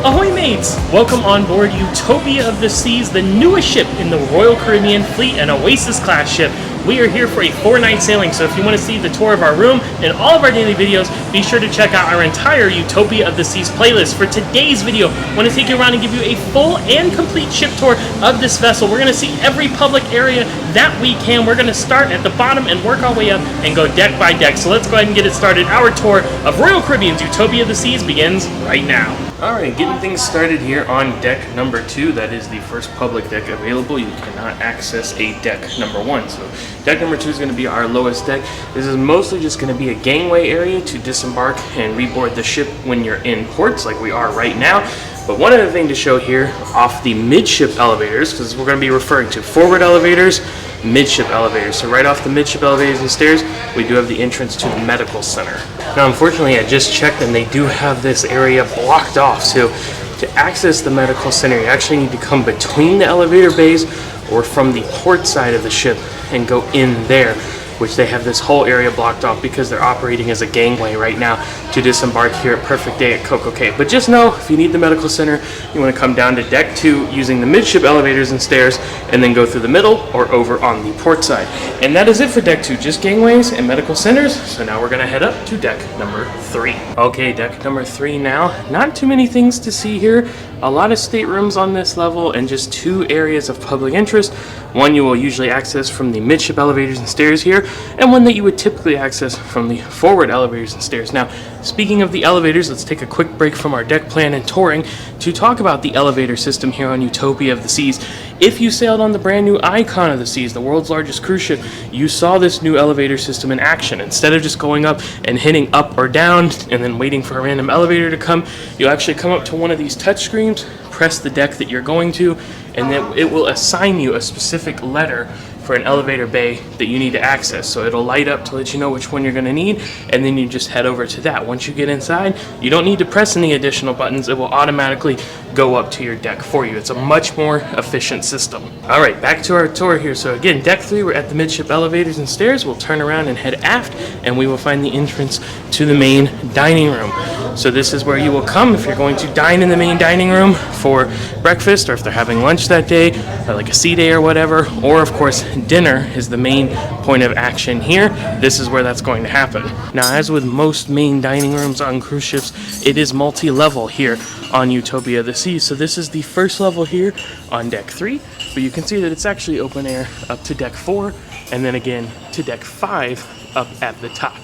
Ahoy mates! Welcome on board Utopia of the Seas, the newest ship in the Royal Caribbean Fleet, an Oasis class ship. We are here for a 4-night sailing, so if you want to see the tour of our room and all of our daily videos, be sure to check out our entire Utopia of the Seas playlist. For today's video, I want to take you around and give you a full and complete ship tour of this vessel. We're going to see every public area that we can. We're going to start at the bottom and work our way up and go deck by deck. So let's go ahead and get it started. Our tour of Royal Caribbean's Utopia of the Seas begins right now. Alright, getting things started here on deck number 2. That is the first public deck available. You cannot access a deck number 1. So deck number 2 is going to be our lowest deck. This is mostly just going to be a gangway area to disembark and reboard the ship when you're in ports like we are right now. But one other thing to show here off the midship elevators, because we're going to be referring to forward elevators, midship elevators. So right off the midship elevators and stairs, we do have the entrance to the medical center. Now unfortunately I just checked and they do have this area blocked off. So to access the medical center, you actually need to come between the elevator bays or from the port side of the ship and go in there, which they have this whole area blocked off because they're operating as a gangway right now to disembark here at Perfect Day at CocoCay. But just know, if you need the medical center, you want to come down to deck 2 using the midship elevators and stairs and then go through the middle or over on the port side. And that is it for deck 2, just gangways and medical centers. So now we're going to head up to deck number 3. Okay, deck number 3 now. Not too many things to see here. A lot of staterooms on this level and just 2 areas of public interest. One you will usually access from the midship elevators and stairs here, and one that you would typically access from the forward elevators and stairs. Now, speaking of the elevators, let's take a quick break from our deck plan and touring to talk about the elevator system here on Utopia of the Seas. If you sailed on the brand new Icon of the Seas, the world's largest cruise ship, you saw this new elevator system in action. Instead of just going up and hitting up or down and then waiting for a random elevator to come, you actually come up to one of these touch screens, press the deck that you're going to, and then it will assign you a specific letter for an elevator bay that you need to access. So it'll light up to let you know which one you're going to need, and then you just head over to that. Once you get inside, you don't need to press any additional buttons. It will automatically go up to your deck for you. It's a much more efficient system. Alright, back to our tour here. So again, deck 3, we're at the midship elevators and stairs. We'll turn around and head aft, and we will find the entrance to the main dining room. So this is where you will come if you're going to dine in the main dining room for breakfast, or if they're having lunch that day, or like a sea day or whatever, or of course dinner is the main point of action here. This is where that's going to happen. Now, as with most main dining rooms on cruise ships, it is multi-level here on Utopia of the Seas. So this is the first level here on deck 3, but you can see that it's actually open air up to deck 4, and then again to deck 5 up at the top.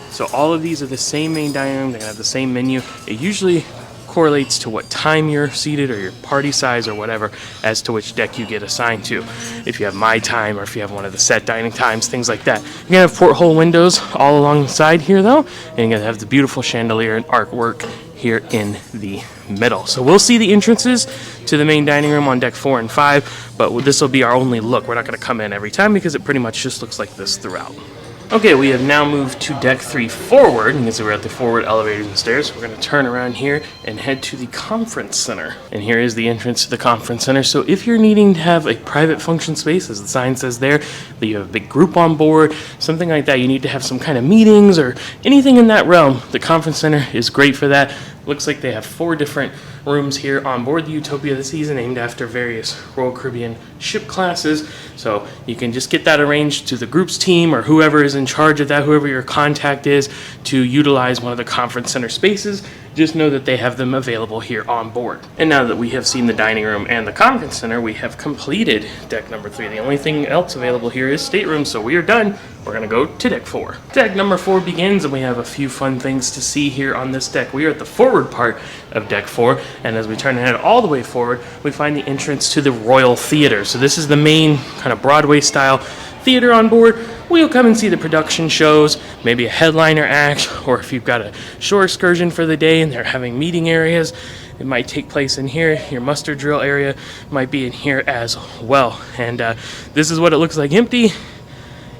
So all of these are the same main dining room. They're gonna have the same menu. It usually correlates to what time you're seated or your party size or whatever as to which deck you get assigned to. If you have my time or if you have one of the set dining times, things like that. You're gonna have porthole windows all along the side here though, and you're gonna have the beautiful chandelier and artwork here in the middle. So we'll see the entrances to the main dining room on deck 4 and 5, but this will be our only look. We're not gonna come in every time because it pretty much just looks like this throughout. Okay, we have now moved to deck 3 forward. You can see we're at the forward elevators and stairs. We're going to turn around here and head to the conference center. And here is the entrance to the conference center. So if you're needing to have a private function space, as the sign says there, that you have a big group on board, something like that, you need to have some kind of meetings or anything in that realm, the conference center is great for that. Looks like they have 4 different rooms here on board the Utopia of the Seas named after various Royal Caribbean ship classes. So you can just get that arranged to the group's team or whoever is in charge of that, whoever your contact is, to utilize one of the conference center spaces. Just know that they have them available here on board. And now that we have seen the dining room and the conference center, we have completed deck number 3. The only thing else available here is staterooms, so we are done. We're gonna go to deck 4. Deck number 4 begins, and we have a few fun things to see here on this deck. We are at the forward part of deck 4, and as we turn and head all the way forward, we find the entrance to the Royal Theater. So this is the main kind of Broadway style theater on board. We'll come and see the production shows, maybe a headliner act, or if you've got a shore excursion for the day and they're having meeting areas, it might take place in here. Your muster drill area might be in here as well. And this is what it looks like empty.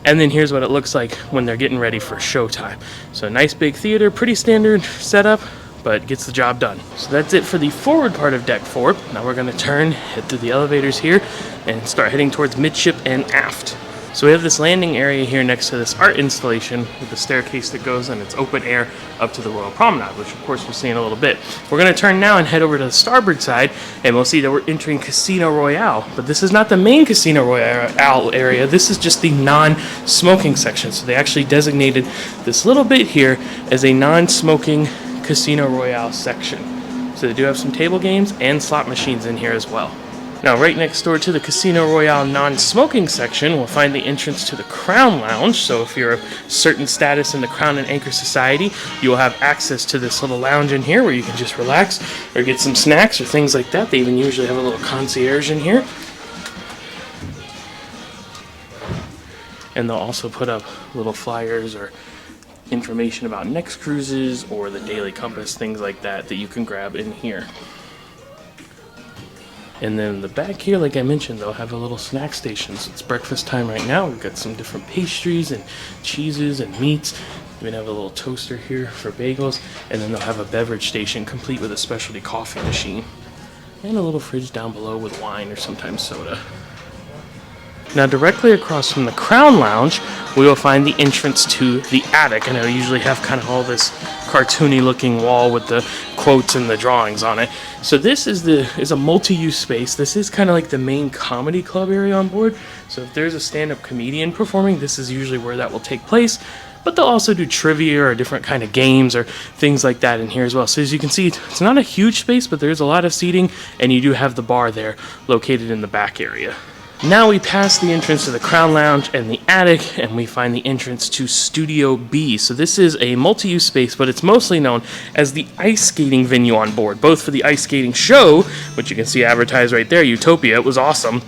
And then here's what it looks like when they're getting ready for showtime. So nice big theater, pretty standard setup, but gets the job done. So that's it for the forward part of deck 4. Now we're gonna head through the elevators here and start heading towards midship and aft. So we have this landing area here next to this art installation with the staircase that goes and it's open air up to the Royal Promenade, which of course we'll see in a little bit. We're going to turn now and head over to the starboard side, and we'll see that we're entering Casino Royale. But this is not the main Casino Royale area. This is just the non-smoking section. So they actually designated this little bit here as a non-smoking Casino Royale section. So they do have some table games and slot machines in here as well. Now, right next door to the Casino Royale non-smoking section, we'll find the entrance to the Crown Lounge. So if you're of certain status in the Crown and Anchor Society, you will have access to this little lounge in here where you can just relax or get some snacks or things like that. They even usually have a little concierge in here. And they'll also put up little flyers or information about next cruises or the Daily Compass, things like that you can grab in here. And then the back here, like I mentioned, they'll have a little snack station. So it's breakfast time right now. We've got some different pastries and cheeses and meats. We have a little toaster here for bagels. And then they'll have a beverage station complete with a specialty coffee machine. And a little fridge down below with wine or sometimes soda. Now, directly across from the Crown Lounge, we will find the entrance to the attic. And it'll usually have kind of all this cartoony looking wall with the quotes and the drawings on it. So this is a multi-use space. This is kind of like the main comedy club area on board. So if there's a stand-up comedian performing, this is usually where that will take place. But they'll also do trivia or different kind of games or things like that in here as well. So as you can see, it's not a huge space, but there's a lot of seating, and you do have the bar there located in the back area. Now we pass the entrance to the Crown Lounge and the attic, and we find the entrance to Studio B. So this is a multi-use space, but it's mostly known as the ice skating venue on board, both for the ice skating show, which you can see advertised right there, Utopia. It was awesome.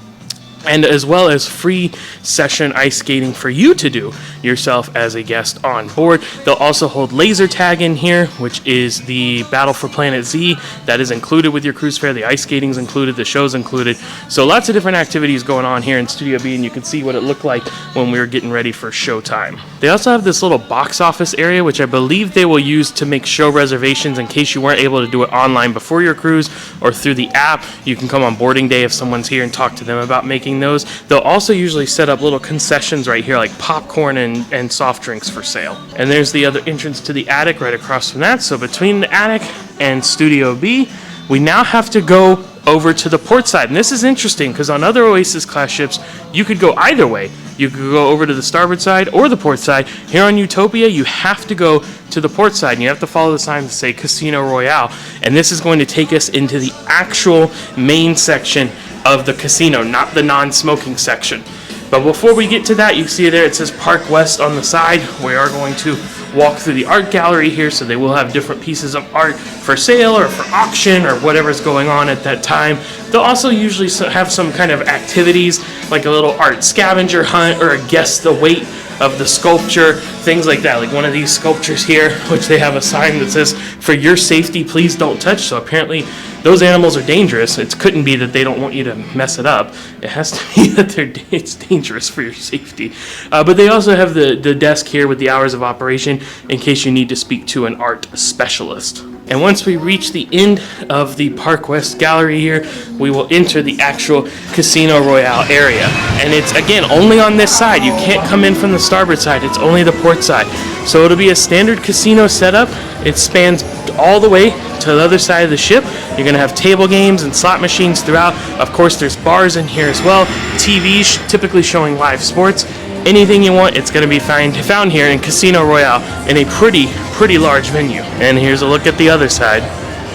And as well as free session ice skating for you to do yourself as a guest on board. They'll also hold laser tag in here, which is the Battle for Planet Z. That is included with your cruise fare. The ice skating's included, the show's included. So lots of different activities going on here in Studio B, and you can see what it looked like when we were getting ready for showtime. They also have this little box office area, which I believe they will use to make show reservations in case you weren't able to do it online before your cruise or through the app. You can come on boarding day if someone's here and talk to them about making those. They'll also usually set up little concessions right here, like popcorn and soft drinks for sale. And there's the other entrance to the attic right across from that. So between the attic and Studio B, we now have to go over to the port side. And this is interesting because on other Oasis class ships, you could go either way. You could go over to the starboard side or the port side. Here on Utopia, you have to go to the port side, and you have to follow the signs that say Casino Royale. And this is going to take us into the actual main section of the casino, not the non-smoking section. But before we get to that, you see there it says Park West on the side. We are going to walk through the art gallery here, so they will have different pieces of art for sale or for auction or whatever's going on at that time. They'll also usually have some kind of activities, like a little art scavenger hunt or a guess the weight of the sculpture, things like that. Like one of these sculptures here, which they have a sign that says, "For your safety, please don't touch." So apparently those animals are dangerous. It couldn't be that they don't want you to mess it up. It has to be that it's dangerous for your safety. But they also have the desk here with the hours of operation in case you need to speak to an art specialist. And once we reach the end of the Park West gallery here, we will enter the actual Casino Royale area. And it's, again, only on this side. You can't come in from the starboard side. It's only the port side. So it'll be a standard casino setup. It spans all the way to the other side of the ship. You're going to have table games and slot machines throughout. Of course, there's bars in here as well. TVs typically showing live sports. Anything you want, it's going to be found here in Casino Royale in a pretty large venue. And here's a look at the other side.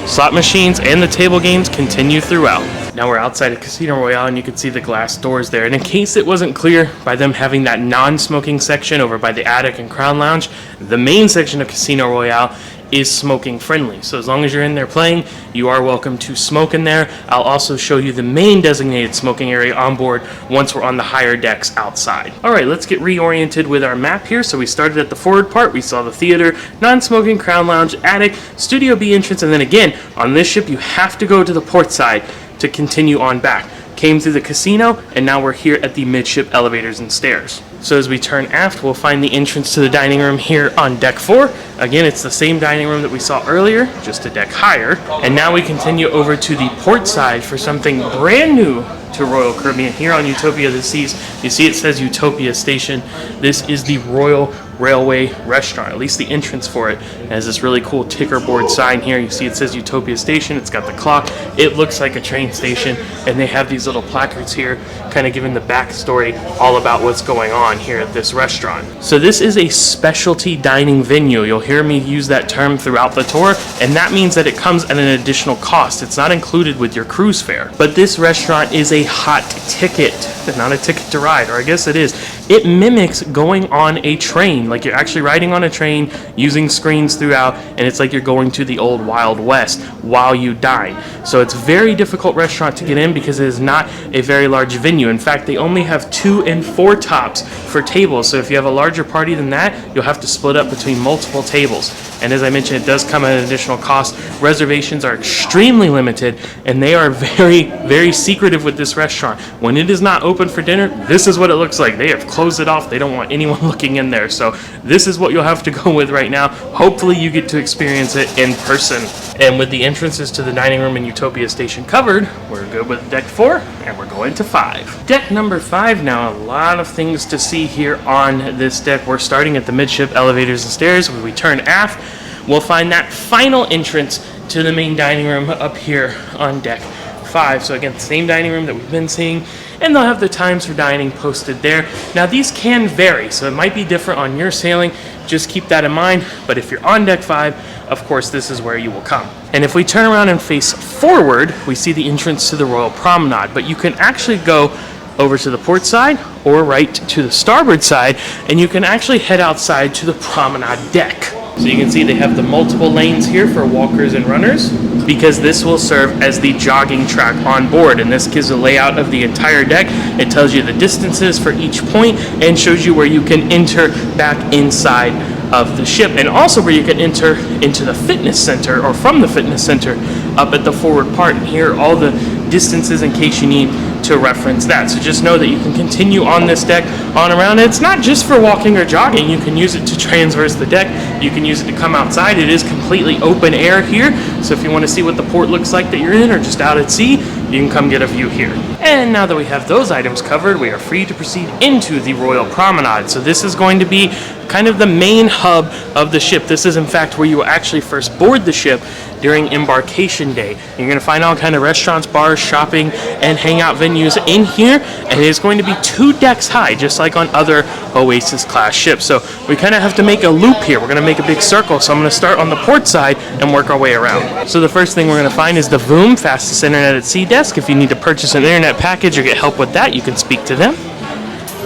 Slot machines and the table games continue throughout. Now we're outside of Casino Royale, and you can see the glass doors there. And in case it wasn't clear by them having that non-smoking section over by the attic and Crown Lounge, the main section of Casino Royale is smoking friendly. So as long as you're in there playing, you are welcome to smoke in there. I'll also show you the main designated smoking area on board once we're on the higher decks outside. All right, let's get reoriented with our map here. So we started at the forward part. We saw the theater, non-smoking, Crown Lounge, attic, Studio B entrance, and then again, on this ship, you have to go to the port side to continue on back. came through the casino, and now we're here at the midship elevators and stairs. So as we turn aft, we'll find the entrance to the dining room here on deck 4. Again, it's the same dining room that we saw earlier, just a deck higher. And now we continue over to the port side for something brand new to Royal Caribbean here on Utopia of the Seas. You see it says Utopia Station. This is the Royal Railway Restaurant, at least the entrance for it. It has this really cool ticker board sign here. You see it says Utopia Station. It's got the clock. It looks like a train station, and they have these little placards here kind of giving the backstory all about what's going on here at this restaurant. So this is a specialty dining venue. You'll hear me use that term throughout the tour, and that means that it comes at an additional cost. It's not included with your cruise fare. But this restaurant is a hot ticket, not a ticket to ride, or I guess it is. It mimics going on a train, like you're actually riding on a train using screens throughout, and it's like you're going to the old Wild West while you dine. So it's a very difficult restaurant to get in because it is not a very large venue. In fact, they only have 2 and 4 tops for tables. So if you have a larger party than that, you'll have to split up between multiple tables. And as I mentioned, it does come at an additional cost. Reservations are extremely limited, and they are very, very secretive with this restaurant. When it is not open for dinner, this is what it looks like. They have closed it off. They don't want anyone looking in there. So this is what you'll have to go with right now. Hopefully you get to experience it in person. And with the entrances to the dining room and Utopia Station covered, we're good with deck 4, and we're going to 5. Deck number 5 now. A lot of things to see here on this deck. We're starting at the midship elevators and stairs. When we turn aft, we'll find that final entrance to the main dining room up here on deck 5. So again, the same dining room that we've been seeing, and they'll have the times for dining posted there. Now these can vary, so it might be different on your sailing. Just keep that in mind. But if you're on deck 5, of course, this is where you will come. And if we turn around and face forward, we see the entrance to the Royal Promenade. But you can actually go over to the port side or right to the starboard side, and you can actually head outside to the promenade deck. So you can see they have the multiple lanes here for walkers and runners, because this will serve as the jogging track on board, and this gives a layout of the entire deck. It tells you the distances for each point and shows you where you can enter back inside of the ship, and also where you can enter into the fitness center or from the fitness center up at the forward part, and here are all the distances in case you need to reference that. So just know that you can continue on this deck on around. It's not just for walking or jogging. You can use it to transverse the deck. You can use it to come outside. It is completely open air here. So if you want to see what the port looks like that you're in, or just out at sea, you can come get a view here. And now that we have those items covered, we are free to proceed into the Royal Promenade. So this is going to be kind of the main hub of the ship. This is in fact where you will actually first board the ship during embarkation day. You're going to find all kind of restaurants, bars, shopping, and hangout venues in here, and it is going to be 2 decks high, just like on other Oasis class ships. So we kind of have to make a loop here. We're going to make a big circle, so I'm going to start on the port side and work our way around. So the first thing we're going to find is the VOOM, Fastest Internet at Sea desk. If you need to purchase an internet package or get help with that, you can speak to them.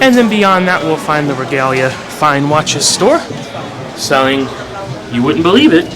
And then beyond that, we'll find the Regalia Fine Watches store, selling, you wouldn't believe it,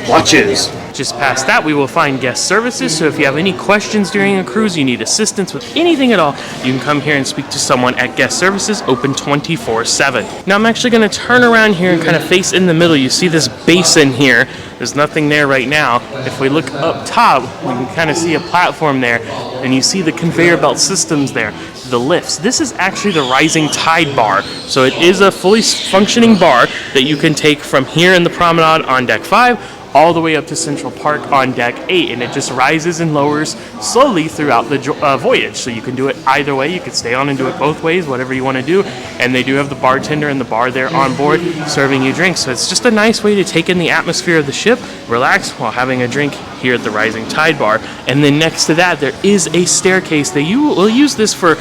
watches. Just past that, we will find guest services. So if you have any questions during a cruise, you need assistance with anything at all, you can come here and speak to someone at guest services, open 24/7. Now I'm actually going to turn around here and kind of face in the middle. You see this basin here. There's nothing there right now. If we look up top, we can kind of see a platform there, and you see the conveyor belt systems there, the lifts. This is actually the rising tide bar. So it is a fully functioning bar that you can take from here in the promenade on deck 5 all the way up to Central Park on deck 8, and it just rises and lowers slowly throughout the voyage. So you can do it either way. You can stay on and do it both ways, whatever you want to do. And they do have the bartender in the bar there on board serving you drinks. So it's just a nice way to take in the atmosphere of the ship, relax while having a drink here at the Rising Tide Bar. And then next to that, there is a staircase. They will use this for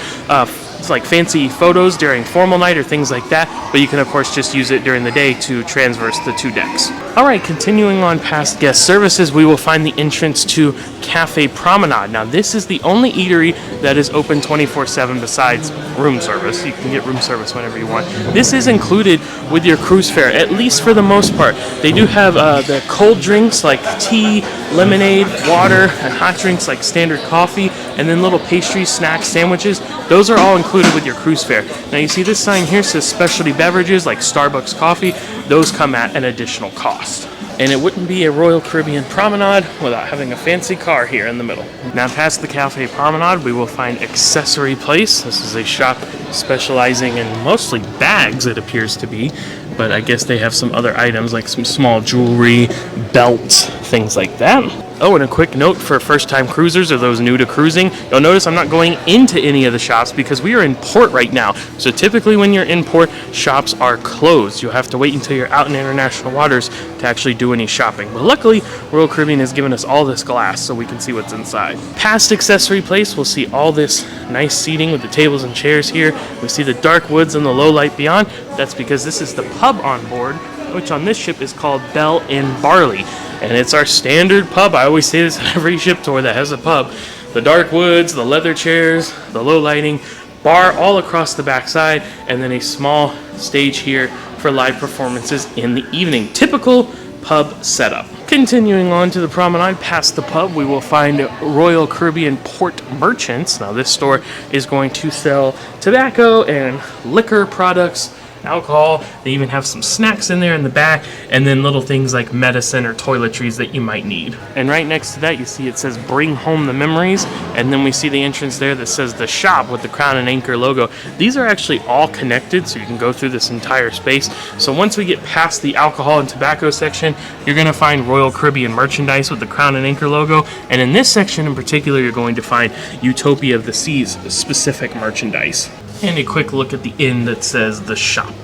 like fancy photos during formal night or things like that, but you can of course just use it during the day to transverse the 2 decks. Alright, continuing on past guest services, we will find the entrance to Cafe Promenade. Now this is the only eatery that is open 24/7 besides room service. You can get room service whenever you want. This is included with your cruise fare, at least for the most part. They do have the cold drinks like tea, lemonade, water, and hot drinks like standard coffee, and then little pastries, snacks, sandwiches. Those are all included with your cruise fare. Now you see this sign here says specialty beverages like Starbucks coffee. Those come at an additional cost. And it wouldn't be a Royal Caribbean promenade without having a fancy car here in the middle. Now past the cafe promenade, we will find Accessory Place. This is a shop specializing in mostly bags, it appears to be, but I guess they have some other items like some small jewelry, belts, things like that. Oh, and a quick note for first-time cruisers or those new to cruising, you'll notice I'm not going into any of the shops because we are in port right now. So typically when you're in port, shops are closed. You'll have to wait until you're out in international waters to actually do any shopping. But luckily, Royal Caribbean has given us all this glass so we can see what's inside. Past Accessory Place, we'll see all this nice seating with the tables and chairs here. We see the dark woods and the low light beyond. That's because this is the pub on board, which on this ship is called Bell and Barley. And it's our standard pub. I always say this on every ship tour that has a pub. The dark woods, the leather chairs, the low lighting, bar all across the backside, and then a small stage here for live performances in the evening. Typical pub setup. Continuing on to the promenade, past the pub, we will find Royal Caribbean Port Merchants. Now this store is going to sell tobacco and liquor products, alcohol. They even have some snacks in there in the back, and then little things like medicine or toiletries that you might need. And right next to that, you see it says bring home the memories, and then we see the entrance there that says the shop with the Crown and Anchor logo. These are actually all connected, so you can go through this entire space. So once we get past the alcohol and tobacco section, you're going to find Royal Caribbean merchandise with the Crown and Anchor logo, and in this section in particular, you're going to find Utopia of the Seas specific merchandise. And a quick look at the inn that says the shop.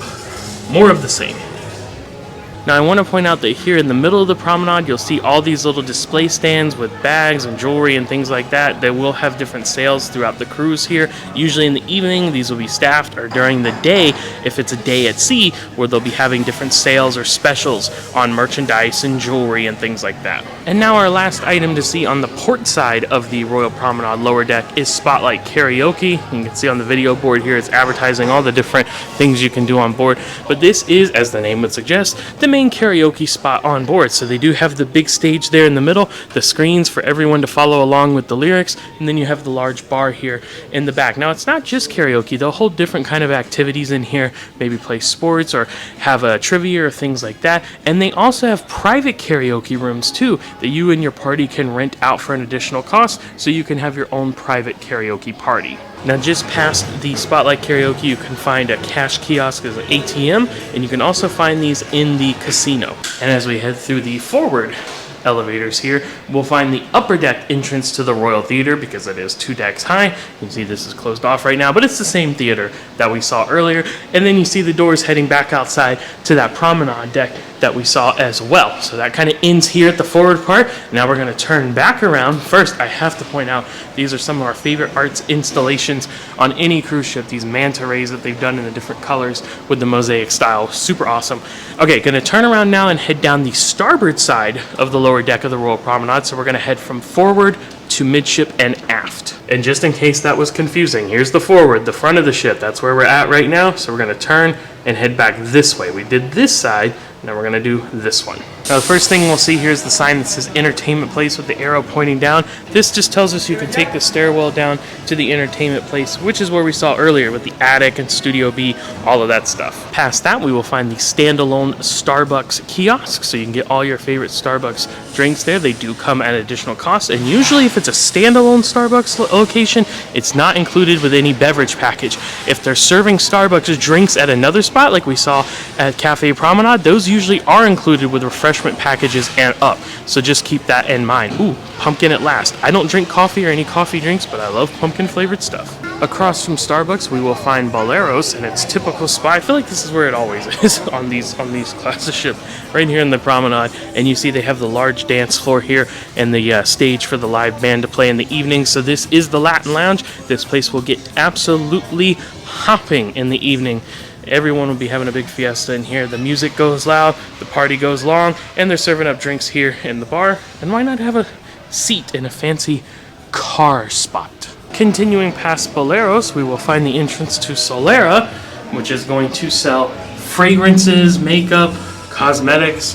More of the same. Now I want to point out that here in the middle of the promenade, you'll see all these little display stands with bags and jewelry and things like that. They will have different sales throughout the cruise here. Usually in the evening, these will be staffed, or during the day, if it's a day at sea, where they'll be having different sales or specials on merchandise and jewelry and things like that. And now our last item to see on the port side of the Royal Promenade lower deck is Spotlight Karaoke. You can see on the video board here, it's advertising all the different things you can do on board. But this is, as the name would suggest, the main karaoke spot on board. So they do have the big stage there in the middle, the screens for everyone to follow along with the lyrics, and then you have the large bar here in the back. Now it's not just karaoke, they'll hold different kind of activities in here, maybe play sports or have a trivia or things like that. And they also have private karaoke rooms too that you and your party can rent out for an additional cost, so you can have your own private karaoke party. Now just past the Spotlight Karaoke, you can find a cash kiosk as an ATM, and you can also find these in the casino. And as we head through the forward elevators here, we'll find the upper deck entrance to the Royal Theater, because it is 2 decks high. You can see this is closed off right now, but it's the same theater that we saw earlier. And then you see the doors heading back outside to that promenade deck that we saw as well. So that kind of ends here at the forward part. Now we're going to turn back around. First, I have to point out, these are some of our favorite arts installations on any cruise ship. These manta rays that they've done in the different colors with the mosaic style. Super awesome. Okay, going to turn around now and head down the starboard side of the lower deck of the Royal Promenade. So we're going to head from forward to midship and aft. And just in case that was confusing, here's the forward, the front of the ship. That's where we're at right now. So we're going to turn and head back this way. We did this side. Now we're going to do this one. Now the first thing we'll see here is the sign that says entertainment place with the arrow pointing down. This just tells us you can take the stairwell down to the entertainment place, which is where we saw earlier with the attic and Studio B, all of that stuff. Past that, we will find the standalone Starbucks kiosk, so you can get all your favorite Starbucks drinks there. They do come at additional cost, and usually if it's a standalone Starbucks location, it's not included with any beverage package. If they're serving Starbucks drinks at another spot, like we saw at Cafe Promenade, those usually are included with refreshment packages and up. So just keep that in mind. Ooh, pumpkin at last. I don't drink coffee or any coffee drinks, but I love pumpkin flavored stuff. Across from Starbucks, we will find Boleros in its typical spot. I feel like this is where it always is on these classes of ship, right here in the promenade. And you see they have the large dance floor here and the stage for the live band to play in the evening. So this is the Latin Lounge. This place will get absolutely hopping in the evening. Everyone will be having a big fiesta in here. The music goes loud, the party goes long, and they're serving up drinks here in the bar. And why not have a seat in a fancy car spot? Continuing past Boleros, we will find the entrance to Solera, which is going to sell fragrances, makeup, cosmetics,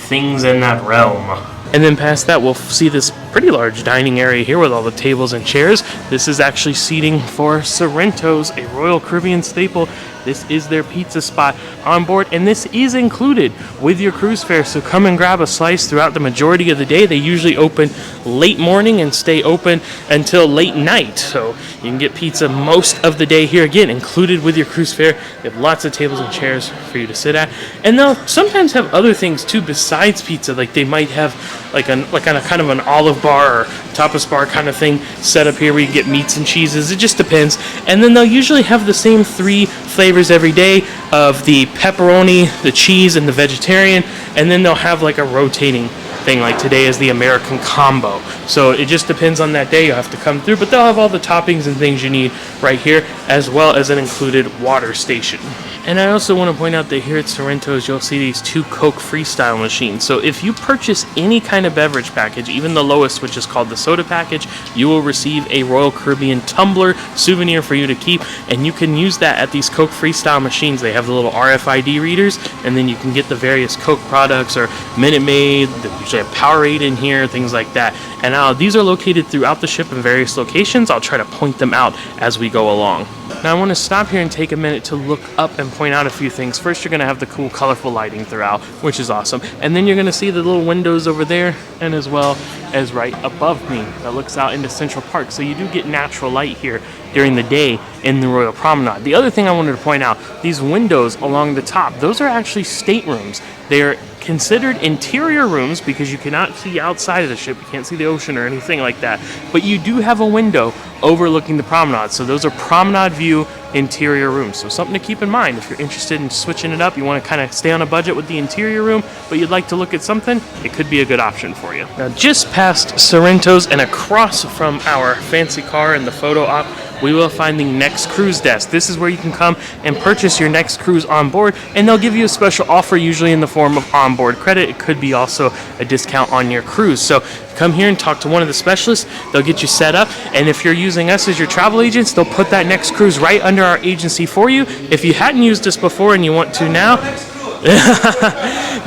things in that realm. And then past that, we'll see this pretty large dining area here with all the tables and chairs. This is actually seating for Sorrento's, a Royal Caribbean staple. This is their pizza spot on board, and this is included with your cruise fare. So come and grab a slice throughout the majority of the day. They usually open late morning and stay open until late night. So you can get pizza most of the day here, again, included with your cruise fare. They have lots of tables and chairs for you to sit at. And they'll sometimes have other things too besides pizza. Like they might have like a kind of an olive bar or tapas bar kind of thing set up here where you get meats and cheeses. It just depends. And then they'll usually have the same 3 flavors every day of the pepperoni, the cheese, and the vegetarian. And then they'll have like a rotating thing, like today is the American combo. So it just depends on that day. You'll have to come through, but they'll have all the toppings and things you need right here, as well as an included water station. And I also want to point out that here at Sorrento's, you'll see these 2 Coke Freestyle machines. So if you purchase any kind of beverage package, even the lowest, which is called the soda package, you will receive a Royal Caribbean tumbler souvenir for you to keep, and you can use that at these Coke Freestyle machines. They have the little RFID readers, and then you can get the various Coke products or Minute Maid. They usually have Powerade in here, things like that. And these are located throughout the ship in various locations. I'll try to point them out as we go along. Now I want to stop here and take a minute to look up and point out a few things. First, you're going to have the cool, colorful lighting throughout, which is awesome. And then you're going to see the little windows over there, and as well as right above me that looks out into Central Park. So you do get natural light here during the day in the Royal Promenade. The other thing I wanted to point out, these windows along the top, those are actually staterooms. They're considered interior rooms because you cannot see outside of the ship. You can't see the ocean or anything like that. But you do have a window overlooking the promenade. So those are promenade view interior rooms. So something to keep in mind if you're interested in switching it up. You want to kind of stay on a budget with the interior room, but you'd like to look at something, it could be a good option for you. Now just past Sorrento's and across from our fancy car and the photo op, we will find the Next Cruise desk. This is where you can come and purchase your next cruise on board, and they'll give you a special offer, usually in the form of onboard credit. It could be also a discount on your cruise. So come here and talk to one of the specialists. They'll get you set up, and if you're using us as your travel agents, they'll put that next cruise right under our agency for you. If you hadn't used us before and you want to now,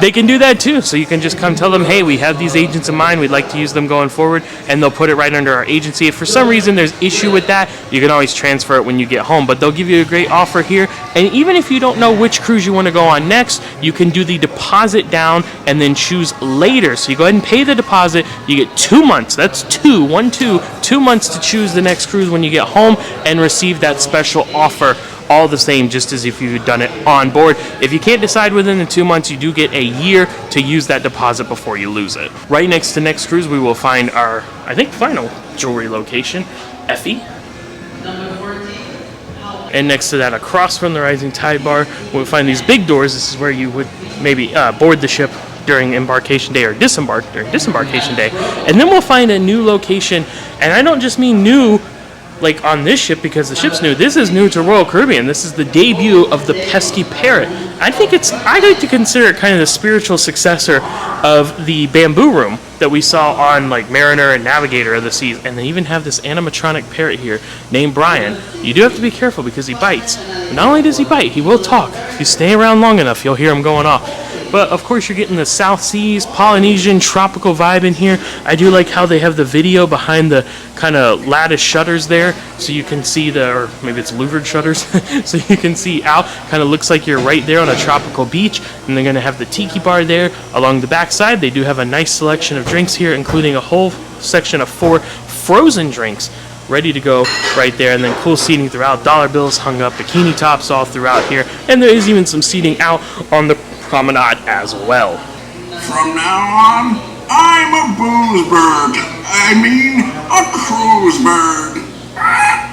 they can do that too. So you can just come tell them, hey, we have these agents in mind, we'd like to use them going forward, and they'll put it right under our agency. If for some reason there's issue with that, you can always transfer it when you get home, but they'll give you a great offer here. And even if you don't know which cruise you want to go on next, you can do the deposit down and then choose later. So you go ahead and pay the deposit, you get 2 months, that's 2 months to choose the next cruise when you get home and receive that special offer, all the same, just as if you'd done it on board. If you can't decide within the 2 months, you do get a year to use that deposit before you lose it. Right next to Next Cruise, we will find our, I think, final jewelry location, Effie. And next to that, across from the Rising Tide Bar, we'll find these big doors. This is where you would maybe board the ship during embarkation day or disembark during disembarkation day. And then we'll find a new location, and I don't just mean new like on this ship because the ship's new. This is new to Royal Caribbean. This is the debut of the Pesky Parrot. I like to consider it kind of the spiritual successor of the Bamboo Room that we saw on like Mariner and Navigator of the Seas. And they even have this animatronic parrot here named Brian. You do have to be careful because he bites. But not only does he bite, he will talk. If you stay around long enough, you'll hear him going off. But of course you're getting the South Seas, Polynesian, tropical vibe in here. I do like how they have the video behind the kind of lattice shutters there, so you can see or maybe it's louvered shutters, so you can see out. Kind of looks like you're right there on a tropical beach. And they're going to have the tiki bar there along the backside. They do have a nice selection of drinks here, including a whole section of 4 frozen drinks ready to go right there, and then cool seating throughout, dollar bills hung up, bikini tops all throughout here, and there is even some seating out on the promenade as well. From now on, I'm a booze bird. I mean, a cruise bird.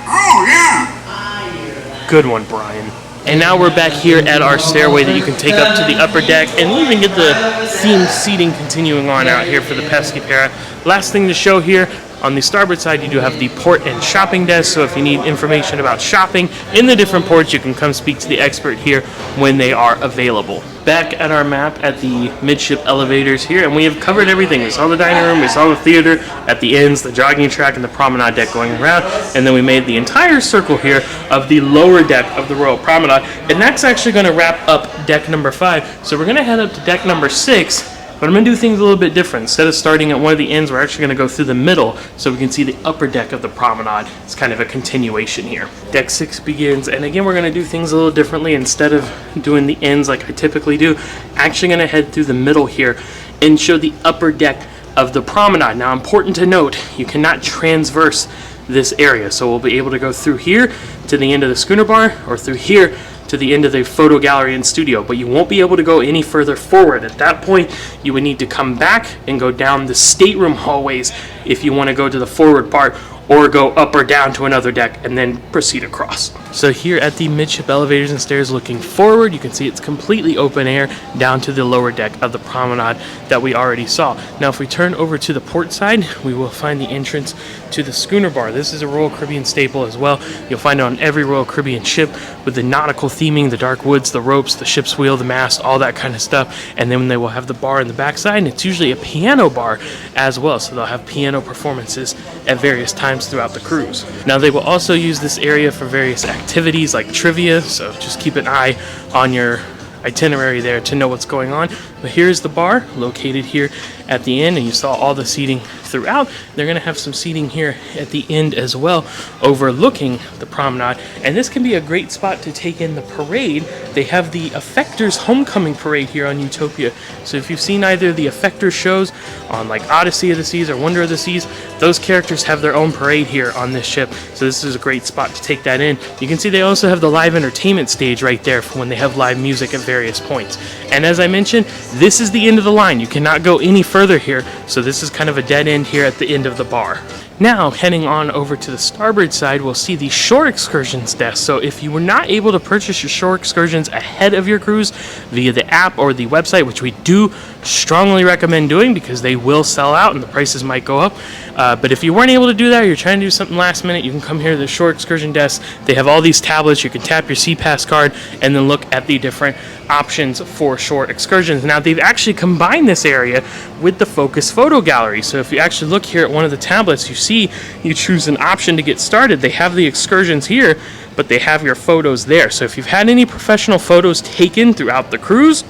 Oh, yeah. Good one, Brian. And now we're back here at our stairway that you can take up to the upper deck, and we even get the themed seating continuing on out here for the Pesky Parrot. Last thing to show here, on the starboard side, you do have the port and shopping desk, so if you need information about shopping in the different ports, you can come speak to the expert here when they are available. Back at our map at the midship elevators here, and we have covered everything. We saw the dining room, we saw the theater at the ends, the jogging track, and the promenade deck going around, and then we made the entire circle here of the lower deck of the Royal Promenade, and that's actually going to wrap up deck number 5. So we're going to head up to deck number 6, But I'm going to do things a little bit different. Instead of starting at one of the ends, we're actually going to go through the middle so we can see the upper deck of the promenade. It's kind of a continuation here. Deck 6 begins, and again, we're going to do things a little differently. Instead of doing the ends like I typically do, actually going to head through the middle here and show the upper deck of the promenade. Now, important to note, you cannot transverse this area. So we'll be able to go through here to the end of the schooner bar, or through here to the end of the photo gallery and studio, but you won't be able to go any further forward. At that point, you would need to come back and go down the stateroom hallways if you want to go to the forward part, or go up or down to another deck and then proceed across. So here at the midship elevators and stairs looking forward, you can see it's completely open air down to the lower deck of the promenade that we already saw. Now if we turn over to the port side, we will find the entrance to the schooner bar. This is a Royal Caribbean staple as well. You'll find it on every Royal Caribbean ship with the nautical theming, the dark woods, the ropes, the ship's wheel, the mast, all that kind of stuff. And then they will have the bar in the backside, and it's usually a piano bar as well. So they'll have piano performances at various times throughout the cruise. Now they will also use this area for various activities like trivia, so just keep an eye on your itinerary there to know what's going on. But here's the bar located here at the end, and you saw all the seating throughout. They're going to have some seating here at the end as well, overlooking the promenade, and this can be a great spot to take in the parade. They have the Effectors Homecoming Parade here on Utopia, so if you've seen either the Effectors shows on like Odyssey of the Seas or Wonder of the Seas, those characters have their own parade here on this ship, so this is a great spot to take that in. You can see they also have the live entertainment stage right there for when they have live music at various points. And as I mentioned, this is the end of the line. You cannot go any further here, so this is kind of a dead end here at the end of the bar. Now, heading on over to the starboard side, we'll see the shore excursions desk. So if you were not able to purchase your shore excursions ahead of your cruise via the app or the website, which we do strongly recommend doing because they will sell out and the prices might go up. But if you weren't able to do that, or you're trying to do something last minute, you can come here to the shore excursion desk. They have all these tablets. You can tap your SeaPass card and then look at the different options for shore excursions. Now, they've actually combined this area with the Focus Photo Gallery. So if you actually look here at one of the tablets, you see you choose an option to get started. They have the excursions here, but they have your photos there. So if you've had any professional photos taken throughout the cruise,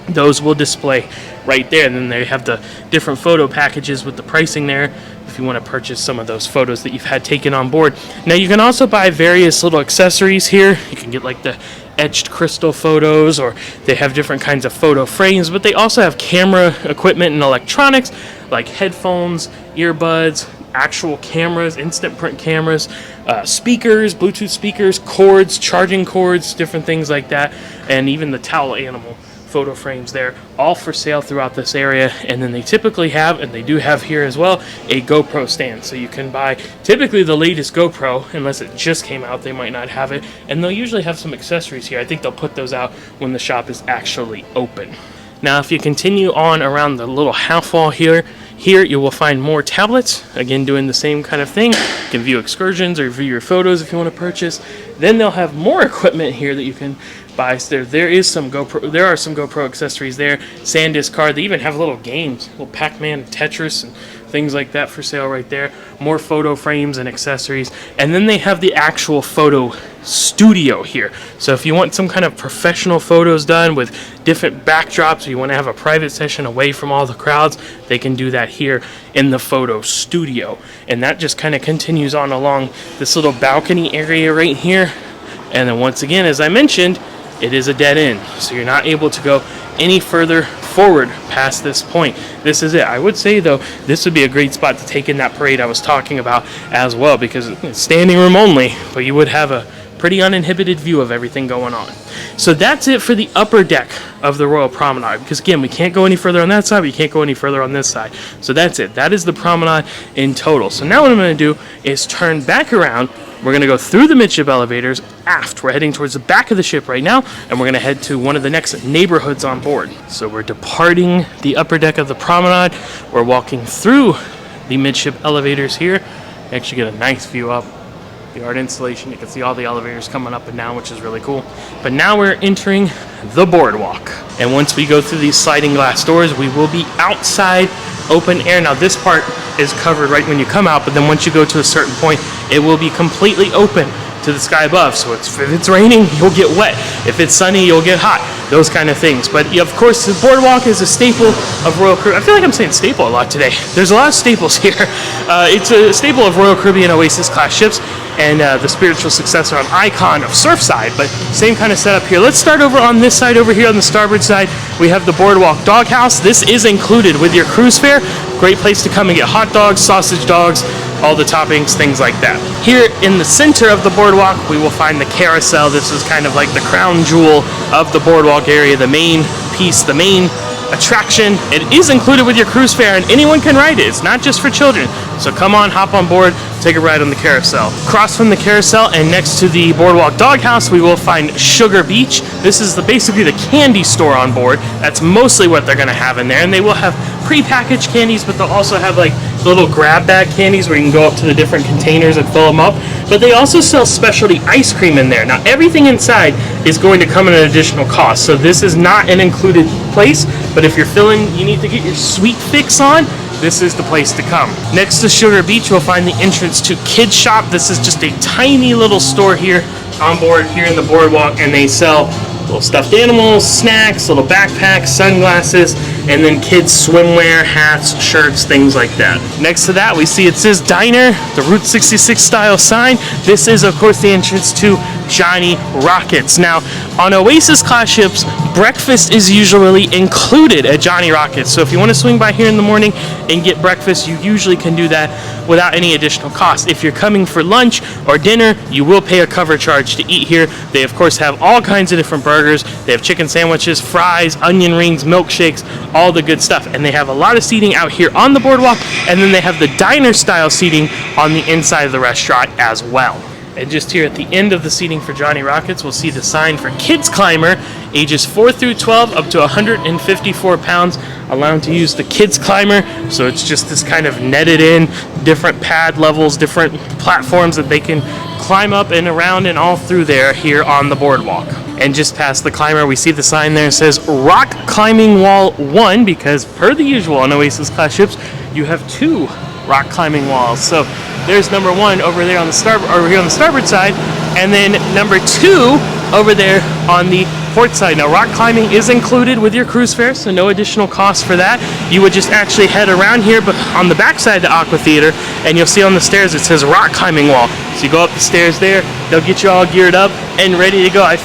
those will display right there. And then they have the different photo packages with the pricing there if you want to purchase some of those photos that you've had taken on board. Now, you can also buy various little accessories here. You can get like the etched crystal photos, or they have different kinds of photo frames, but they also have camera equipment and electronics like headphones, earbuds, actual cameras, instant print cameras, speakers, Bluetooth speakers, cords, charging cords, different things like that, and even the towel animal photo frames there, all for sale throughout this area. And then they typically have, and they do have here as well, a GoPro stand. So you can buy typically the latest GoPro, unless it just came out, they might not have it. And they'll usually have some accessories here. I think they'll put those out when the shop is actually open. Now, if you continue on around the little half wall here you will find more tablets, again doing the same kind of thing. You can view excursions or view your photos if you want to purchase. Then they'll have more equipment here that you can buy. So there are some GoPro accessories there, SanDisk card. They even have little games, little Pac-Man, Tetris, and things like that for sale right there. More photo frames and accessories. And then they have the actual photo studio here. So if you want some kind of professional photos done with different backdrops, or you want to have a private session away from all the crowds, they can do that here in the photo studio. And that just kind of continues on along this little balcony area right here. And then once again, as I mentioned, it is a dead end, so you're not able to go any further forward past this point. This is it. I would say, though, this would be a great spot to take in that parade I was talking about as well, because it's standing room only, but you would have a pretty uninhibited view of everything going on. So that's it for the upper deck of the Royal Promenade, because again, we can't go any further on that side, we can't go any further on this side. So that's it. That is the promenade in total. So now what I'm going to do is turn back around. We're going to go through the midship elevators aft. We're heading towards the back of the ship right now, and we're going to head to one of the next neighborhoods on board. So we're departing the upper deck of the promenade. We're walking through the midship elevators here. You actually get a nice view up the art installation. You can see all the elevators coming up and down, which is really cool. But now we're entering the boardwalk. And once we go through these sliding glass doors, we will be outside open air. Now this part is covered right when you come out, but then once you go to a certain point, it will be completely open to the sky above. So if it's raining, you'll get wet. If it's sunny, you'll get hot. Those kind of things. But of course, the boardwalk is a staple of Royal Caribbean. I feel like I'm saying staple a lot today. There's a lot of staples here. It's a staple of Royal Caribbean Oasis class ships, and the spiritual successor and icon of Surfside, but same kind of setup here. Let's start over on this side. Over here on the starboard side, we have the Boardwalk Doghouse. This is included with your cruise fare. Great place to come and get hot dogs, sausage dogs, all the toppings, things like that. Here in the center of the boardwalk, we will find the carousel. This is kind of like the crown jewel of the boardwalk area, the main piece, the main attraction. It is included with your cruise fare, and anyone can ride it. It's not just for children. So come on, hop on board, take a ride on the carousel. Across from the carousel and next to the Boardwalk Doghouse, we will find Sugar Beach. This is basically the candy store on board. That's mostly what they're going to have in there, and they will have pre-packaged candies, but they'll also have like little grab bag candies where you can go up to the different containers and fill them up. But they also sell specialty ice cream in there. Now everything inside is going to come at an additional cost, so this is not an included place, but if you're feeling you need to get your sweet fix on, this is the place to come. Next to Sugar Beach, you'll find the entrance to Kids Shop. This is just a tiny little store here on board here in the boardwalk, and they sell little stuffed animals, snacks, little backpacks, sunglasses, and then kids swimwear, hats, shirts, things like that. Next to that, we see it says Diner, the Route 66 style sign. This is, of course, the entrance to Johnny Rockets. Now, on Oasis class ships, breakfast is usually included at Johnny Rockets. So if you want to swing by here in the morning and get breakfast, you usually can do that without any additional cost. If you're coming for lunch or dinner, you will pay a cover charge to eat here. They, of course, have all kinds of different burgers. They have chicken sandwiches, fries, onion rings, milkshakes, all the good stuff. And they have a lot of seating out here on the boardwalk, and then they have the diner style seating on the inside of the restaurant as well. And just here at the end of the seating for Johnny Rockets, we'll see the sign for Kids Climber, ages 4 through 12, up to 154 pounds, allowed to use the Kids Climber. So it's just this kind of netted in, different pad levels, different platforms that they can climb up and around and all through there here on the boardwalk. And just past the climber, we see the sign there that says Rock Climbing Wall 1, because per the usual on Oasis class ships, you have 2 rock climbing walls. So there's number 1 over there on the starboard side, and then number 2 over there on the port side. Now, rock climbing is included with your cruise fare, so no additional cost for that. You would just actually head around here, but on the back side of the Aqua Theater, and you'll see on the stairs it says Rock Climbing Wall. So you go up the stairs there, they'll get you all geared up and ready to go. I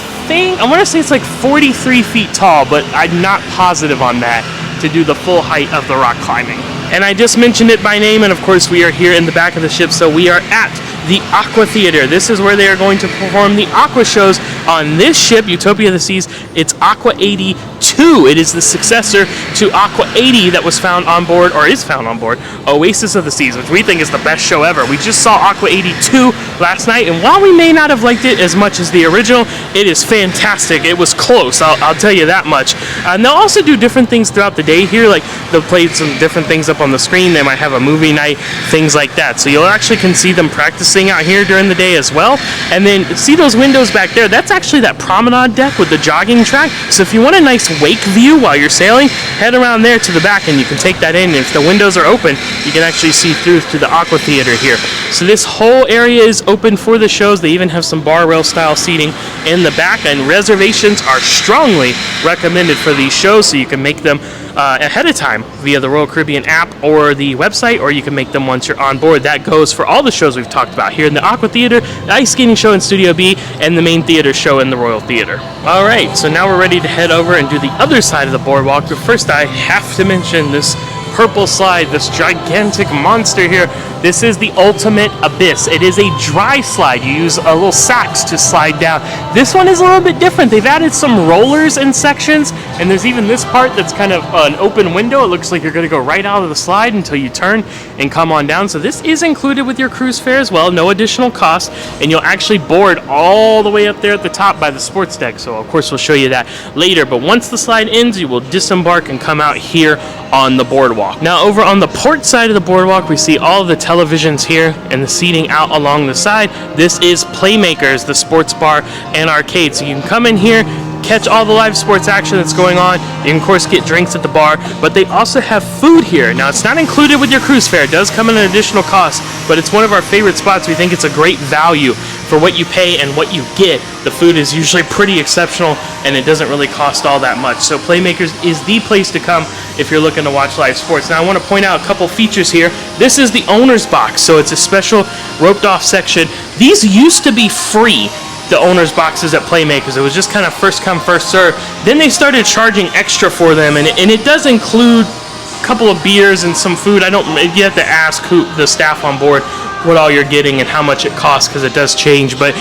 want to say it's like 43 feet tall, but I'm not positive on that to do the full height of the rock climbing. And I just mentioned it by name, and of course we are here in the back of the ship, so we are at the Aqua Theater. This is where they are going to perform the aqua shows on this ship, Utopia of the Seas. It's Aqua 82. It is the successor to Aqua 80 that was found on board, or is found on board, Oasis of the Seas, which we think is the best show ever. We just saw Aqua 82 last night, and while we may not have liked it as much as the original, it is fantastic. It was close, I'll tell you that much. And they'll also do different things throughout the day here, like they'll play some different things up on the screen. They might have a movie night, things like that. So you'll actually can see them practicing out here during the day as well. And then see those windows back there? That's actually that promenade deck with the jogging track. So if you want a nice wake view while you're sailing, head around there to the back and you can take that in. And if the windows are open, you can actually see through to the Aqua Theater here. So this whole area is open for the shows. They even have some bar rail style seating in the back, and reservations are strongly recommended for these shows, so you can make them ahead of time via the Royal Caribbean app or the website, or you can make them once you're on board. That goes for all the shows we've talked about here in the Aqua Theater, the ice skating show in Studio B, and the main theater show in the Royal Theater. All right, so now we're ready to head over and do the other side of the boardwalk, but first I have to mention this purple slide, this gigantic monster here. This is the Ultimate Abyss. It is a dry slide. You use a little sacks to slide down. This one is a little bit different. They've added some rollers in sections, and there's even this part that's kind of an open window. It looks like you're going to go right out of the slide until you turn and come on down. So this is included with your cruise fare as well, no additional cost, and you'll actually board all the way up there at the top by the sports deck. So of course we'll show you that later, but once the slide ends, you will disembark and come out here on the boardwalk. Now over on the port side of the boardwalk, we see all of the televisions here and the seating out along the side. This is Playmakers, the sports bar and arcade. So you can come in here, catch all the live sports action that's going on. You can of course get drinks at the bar, but they also have food here. Now it's not included with your cruise fare, it does come at an additional cost, but it's one of our favorite spots. We think it's a great value for what you pay and what you get. The food is usually pretty exceptional and it doesn't really cost all that much. So Playmakers is the place to come if you're looking to watch live sports. Now I want to point out a couple features here. This is the owner's box, so it's a special roped off section. These used to be free, the owner's boxes at Playmakers. It was just kind of first come first serve. Then they started charging extra for them, and it does include a couple of beers and some food. You have to ask the staff on board what all you're getting and how much it costs, because it does change. But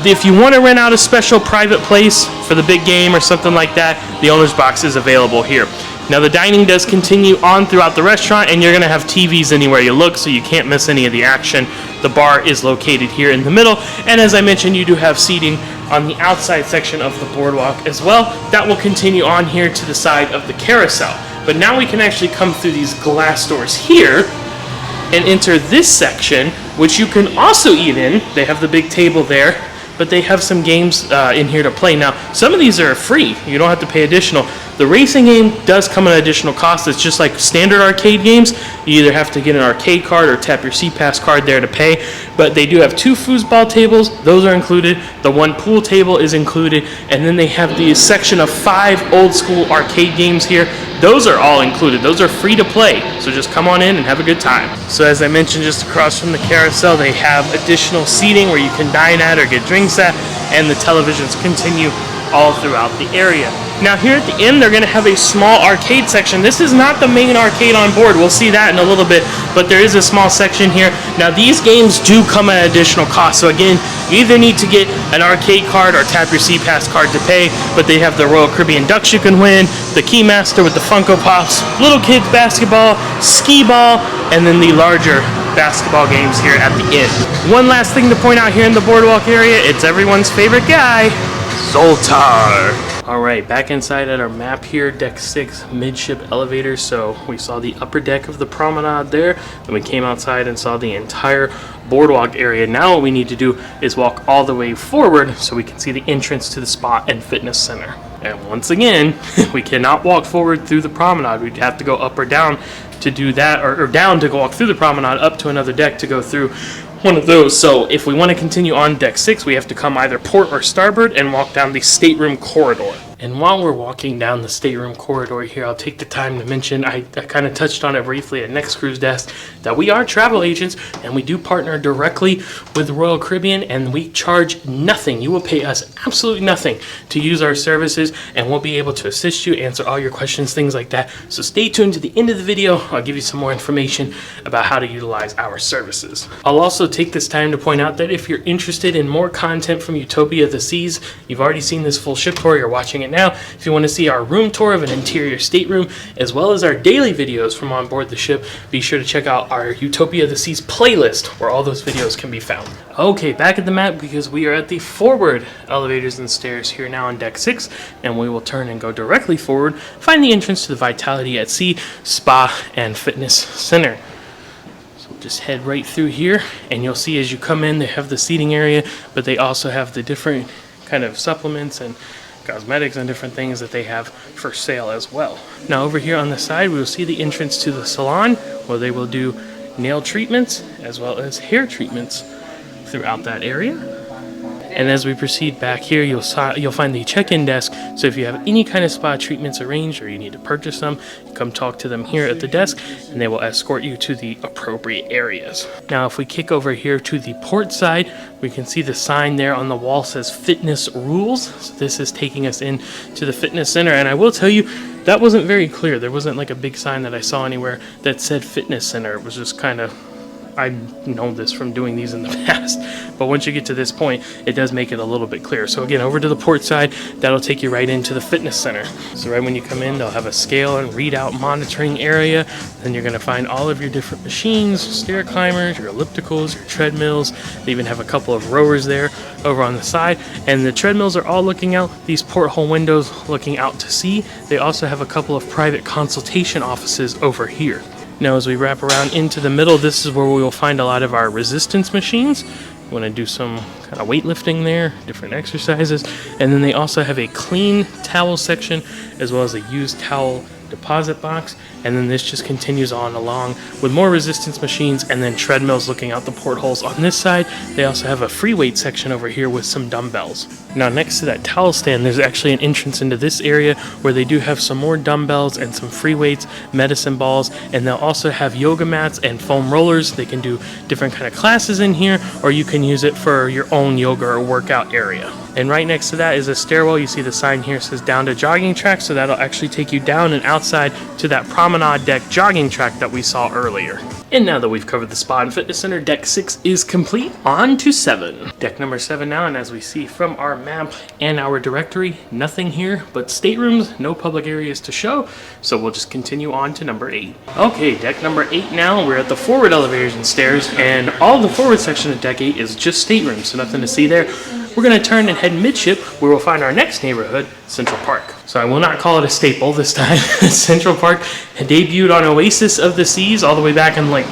if you want to rent out a special private place for the big game or something like that, the owner's box is available here. Now the dining does continue on throughout the restaurant, and you're going to have TVs anywhere you look, so you can't miss any of the action. The bar is located here in the middle, and as I mentioned, you do have seating on the outside section of the boardwalk as well. That will continue on here to the side of the carousel. But now we can actually come through these glass doors here and enter this section, which you can also eat in. They have the big table there, but they have some games in here to play. Now, some of these are free. You don't have to pay additional. The racing game does come at an additional cost. It's just like standard arcade games. You either have to get an arcade card or tap your SeaPass card there to pay. But they do have 2 foosball tables. Those are included. The 1 pool table is included. And then they have the section of 5 old school arcade games here. Those are all included. Those are free to play. So just come on in and have a good time. So as I mentioned, just across from the carousel, they have additional seating where you can dine at or get drinks at. And the televisions continue all throughout the area. Now here at the end, they're going to have a small arcade section. This is not the main arcade on board. We'll see that in a little bit, but there is a small section here. Now these games do come at additional cost. So again, you either need to get an arcade card or tap your SeaPass card to pay, but they have the Royal Caribbean Ducks you can win, the Keymaster with the Funko Pops, little kids basketball, skee ball, and then the larger basketball games here at the end. One last thing to point out here in the boardwalk area, it's everyone's favorite guy, Zoltar. Alright, back inside at our map here, deck 6, midship elevator. So we saw the upper deck of the promenade there, then we came outside and saw the entire boardwalk area. Now what we need to do is walk all the way forward so we can see the entrance to the spa and fitness center. And once again, we cannot walk forward through the promenade. We'd have to go up or down to do that, or down to go walk through the promenade, up to another deck to go through one of those. So if we want to continue on deck 6, we have to come either port or starboard and walk down the stateroom corridor. And while we're walking down the stateroom corridor here, I'll take the time to mention, I kind of touched on it briefly at Next Cruise Desk, that we are travel agents and we do partner directly with Royal Caribbean, and we charge nothing. You will pay us absolutely nothing to use our services, and we'll be able to assist you, answer all your questions, things like that. So stay tuned to the end of the video. I'll give you some more information about how to utilize our services. I'll also take this time to point out that if you're interested in more content from Utopia of the Seas, you've already seen this full ship tour, you're watching it now. If you want to see our room tour of an interior stateroom, as well as our daily videos from on board the ship, be sure to check out our Utopia of the Seas playlist, where all those videos can be found. Okay, back at the map, because we are at the forward elevators and stairs here now on deck 6, and we will turn and go directly forward, find the entrance to the Vitality at Sea Spa and Fitness Center. So we'll just head right through here, and you'll see as you come in, they have the seating area, but they also have the different kind of supplements and cosmetics and different things that they have for sale as well. Now over here on the side, we will see the entrance to the salon, where they will do nail treatments as well as hair treatments throughout that area. And as we proceed back here, you'll find the check-in desk. So if you have any kind of spa treatments arranged or you need to purchase them, come talk to them here at the desk and they will escort you to the appropriate areas. Now if we kick over here to the port side, we can see the sign there on the wall says Fitness Rules. So this is taking us in to the fitness center, and I will tell you, that wasn't very clear. There wasn't like a big sign that I saw anywhere that said Fitness Center. It was just kind of, I know this from doing these in the past, but once you get to this point, it does make it a little bit clearer. So again, over to the port side, that'll take you right into the fitness center. So right when you come in, they'll have a scale and readout monitoring area. Then you're going to find all of your different machines, stair climbers, your ellipticals, your treadmills. They even have a couple of rowers there over on the side, and the treadmills are all looking out these porthole windows looking out to sea. They also have a couple of private consultation offices over here. Now as we wrap around into the middle, this is where we will find a lot of our resistance machines. Want to do some kind of weightlifting there, different exercises. And then they also have a clean towel section as well as a used towel deposit box. And then this just continues on along with more resistance machines and then treadmills looking out the portholes on this side. They also have a free weight section over here with some dumbbells. Now next to that towel stand, there's actually an entrance into this area where they do have some more dumbbells and some free weights, medicine balls, and they'll also have yoga mats and foam rollers. They can do different kind of classes in here, or you can use it for your own yoga or workout area. And right next to that is a stairwell. You see the sign here says down to jogging track, so that'll actually take you down and outside to that promenade deck jogging track that we saw earlier. And now that we've covered the spa and fitness center, deck 6 is complete. On to 7. Deck number 7 now, and as we see from our map and our directory, nothing here but staterooms, no public areas to show, so we'll just continue on to number 8. Okay, deck number 8 now. We're at the forward elevators and stairs, and all the forward section of deck 8 is just staterooms, so nothing to see there. We're going to turn and head midship where we'll find our next neighborhood, Central Park. So I will not call it a staple this time. Central Park debuted on Oasis of the Seas all the way back in like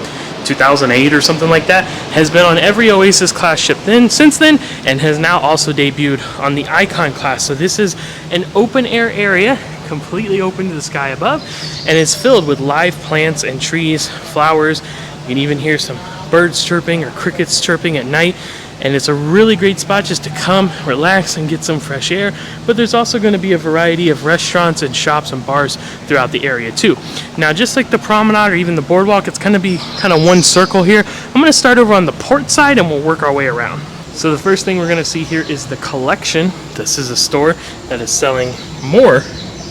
2008 or something like that. Has been on every Oasis class ship since then, and has now also debuted on the Icon class. So this is an open air area, completely open to the sky above, and it's filled with live plants and trees, flowers. You can even hear some birds chirping or crickets chirping at night. And it's a really great spot just to come, relax, and get some fresh air. But there's also going to be a variety of restaurants and shops and bars throughout the area too. Now, just like the promenade or even the boardwalk, it's going to be kind of one circle here. I'm going to start over on the port side and we'll work our way around. So the first thing we're going to see here is the collection. This is a store that is selling more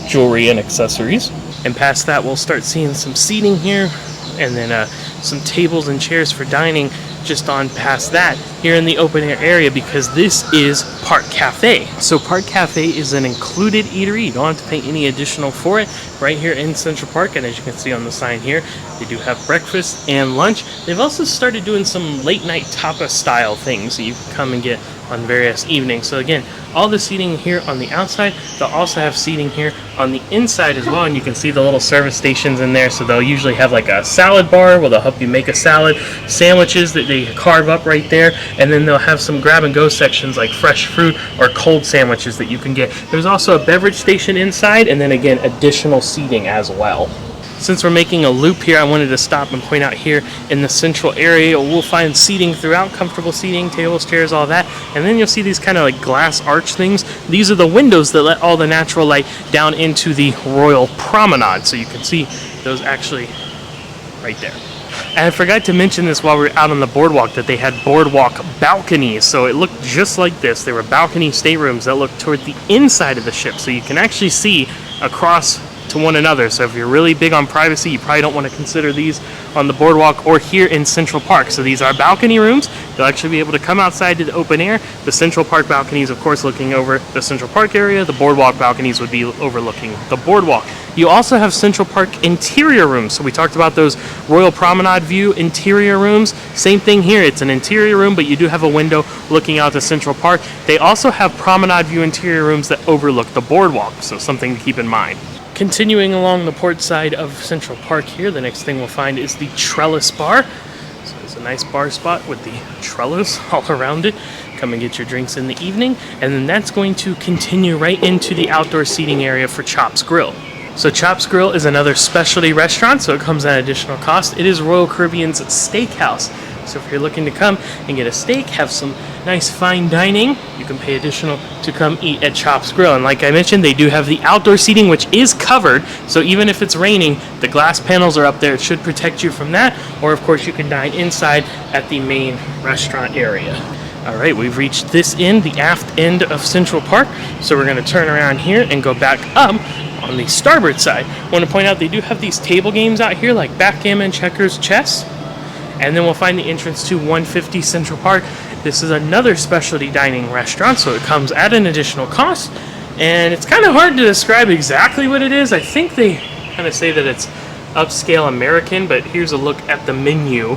jewelry and accessories. And past that, we'll start seeing some seating here, and then some tables and chairs for dining just on past that here in the open air area, because this is Park Cafe. So Park Cafe is an included eatery. You don't have to pay any additional for it, right here in Central Park. And as you can see on the sign here, they do have breakfast and lunch. They've also started doing some late night tapas style things that you can come and get on various evenings. So again, all the seating here on the outside. They'll also have seating here on the inside as well, and you can see the little service stations in there. So they'll usually have like a salad bar where they'll help you make a salad, sandwiches that they carve up right there, and then they'll have some grab and go sections like fresh fruit or cold sandwiches that you can get. There's also a beverage station inside, and then again additional seating as well. Since we're making a loop here, I wanted to stop and point out here in the central area, we'll find seating throughout, comfortable seating, tables, chairs, all that. And then you'll see these kind of like glass arch things. These are the windows that let all the natural light down into the Royal Promenade. So you can see those actually right there. And I forgot to mention this while we were out on the boardwalk, that they had boardwalk balconies. So it looked just like this. They were balcony staterooms that looked toward the inside of the ship. So you can actually see across to one another. So if you're really big on privacy, you probably don't want to consider these on the boardwalk or here in Central Park. So these are balcony rooms. You'll actually be able to come outside to the open air. The Central Park balconies, of course, looking over the Central Park area. The boardwalk balconies would be overlooking the boardwalk. You also have Central Park interior rooms. So we talked about those Royal Promenade view interior rooms. Same thing here. It's an interior room, but you do have a window looking out to Central Park. They also have promenade view interior rooms that overlook the boardwalk. So something to keep in mind. Continuing along the port side of Central Park here, the next thing we'll find is the Trellis Bar. So it's a nice bar spot with the trellis all around it. Come and get your drinks in the evening, and then that's going to continue right into the outdoor seating area for Chops Grill. So Chops Grill is another specialty restaurant, so it comes at additional cost. It is Royal Caribbean's steakhouse. So if you're looking to come and get a steak, have some nice fine dining, you can pay additional to come eat at Chops Grill. And like I mentioned, they do have the outdoor seating, which is covered. So even if it's raining, the glass panels are up there. It should protect you from that. Or of course, you can dine inside at the main restaurant area. All right, we've reached this end, the aft end of Central Park. So we're going to turn around here and go back up on the starboard side. I want to point out they do have these table games out here like backgammon, checkers, chess. And then we'll find the entrance to 150 Central Park. This is another specialty dining restaurant, so it comes at an additional cost. And it's kind of hard to describe exactly what it is. I think they kind of say that it's upscale American, but here's a look at the menu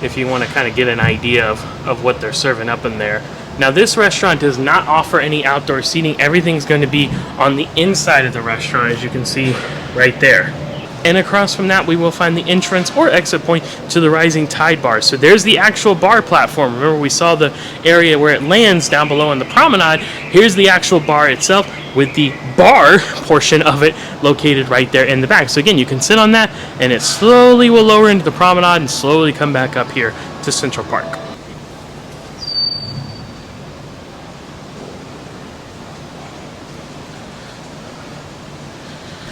if you want to kind of get an idea of what they're serving up in there. Now, this restaurant does not offer any outdoor seating. Everything's going to be on the inside of the restaurant, as you can see right there. And across from that, we will find the entrance or exit point to the Rising Tide bar. So there's the actual bar platform. Remember, we saw the area where it lands down below on the promenade. Here's the actual bar itself with the bar portion of it located right there in the back. So again, you can sit on that and it slowly will lower into the promenade and slowly come back up here to Central Park.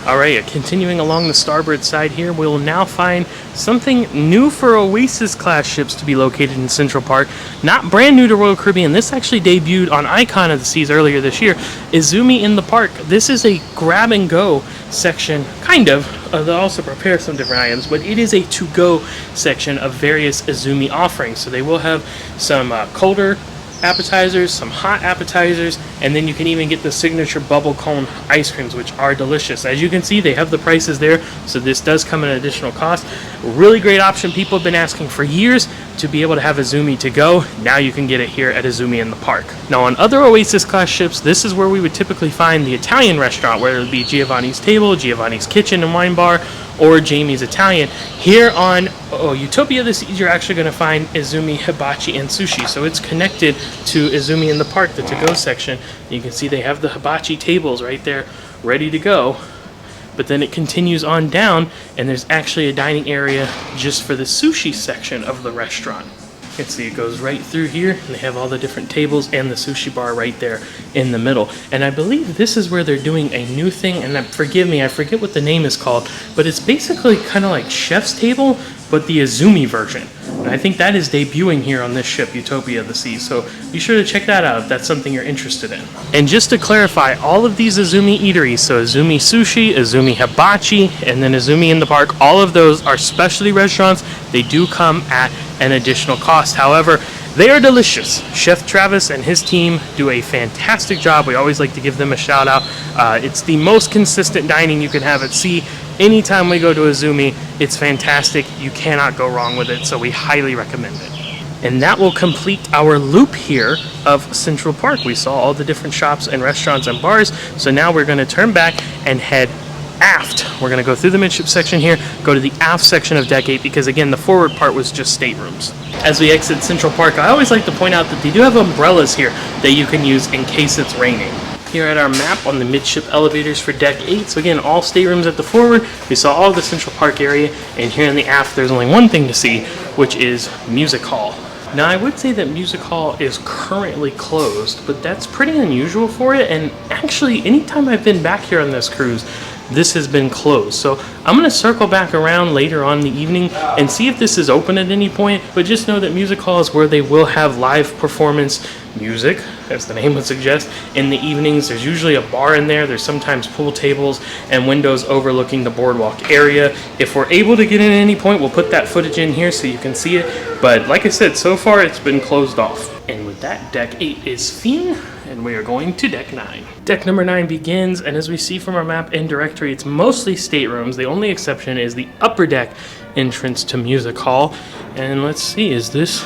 Alright, continuing along the starboard side here, we will now find something new for Oasis class ships to be located in Central Park. Not brand new to Royal Caribbean. This actually debuted on Icon of the Seas earlier this year. Izumi in the Park. This is a grab and go section, kind of. They'll also prepare some different items, but it is a to-go section of various Izumi offerings. So they will have some colder appetizers, some hot appetizers, and then you can even get the signature bubble cone ice creams, which are delicious. As you can see, they have the prices there, so this does come at an additional cost. Really great option. People have been asking for years to be able to have Izumi to go. Now you can get it here at Izumi in the Park. Now on other Oasis class ships, this is where we would typically find the Italian restaurant, whether it be Giovanni's Table, Giovanni's Kitchen and Wine Bar, or Jamie's Italian. Here on Utopia of the Seas, you're actually going to find Izumi Hibachi and Sushi. So it's connected to Izumi in the Park, the to-go section. You can see they have the hibachi tables right there ready to go. But then it continues on down, and there's actually a dining area just for the sushi section of the restaurant. You can see it goes right through here, and they have all the different tables and the sushi bar right there in the middle. And I believe this is where they're doing a new thing, and forgive me, I forget what the name is called, but it's basically kind of like Chef's Table, but the Izumi version. And I think that is debuting here on this ship, Utopia of the Seas. So be sure to check that out if that's something you're interested in. And just to clarify, all of these Izumi eateries, so Izumi Sushi, Izumi Hibachi, and then Izumi in the Park, all of those are specialty restaurants. They do come at an additional cost. However, they are delicious. Chef Travis and his team do a fantastic job. We always like to give them a shout out. It's the most consistent dining you can have at sea. Anytime we go to Izumi, it's fantastic. You cannot go wrong with it, so we highly recommend it. And that will complete our loop here of Central Park. We saw all the different shops and restaurants and bars, so now we're going to turn back and head aft. We're going to go through the midship section here, go to the aft section of Deck 8, because again, the forward part was just staterooms. As we exit Central Park, I always like to point out that they do have umbrellas here that you can use in case it's raining. Here at our map on the midship elevators for Deck 8, so again, all staterooms at the forward. We saw all the Central Park area, and here in the aft, there's only one thing to see, which is Music Hall. Now, I would say that Music Hall is currently closed, but that's pretty unusual for it, and actually, anytime I've been back here on this cruise, this has been closed. So I'm going to circle back around later on in the evening and see if this is open at any point, but just know that Music Hall is where they will have live performance music, as the name would suggest, in the evenings. There's usually a bar in there. There's sometimes pool tables and windows overlooking the boardwalk area. If we're able to get in at any point, we'll put that footage in here so you can see it. But like I said, so far it's been closed off. And with that, Deck 8 is Fiend, and we are going to Deck 9. Deck number 9 begins, and as we see from our map and directory, it's mostly staterooms. The only exception is the upper deck entrance to Music Hall. And let's see, is this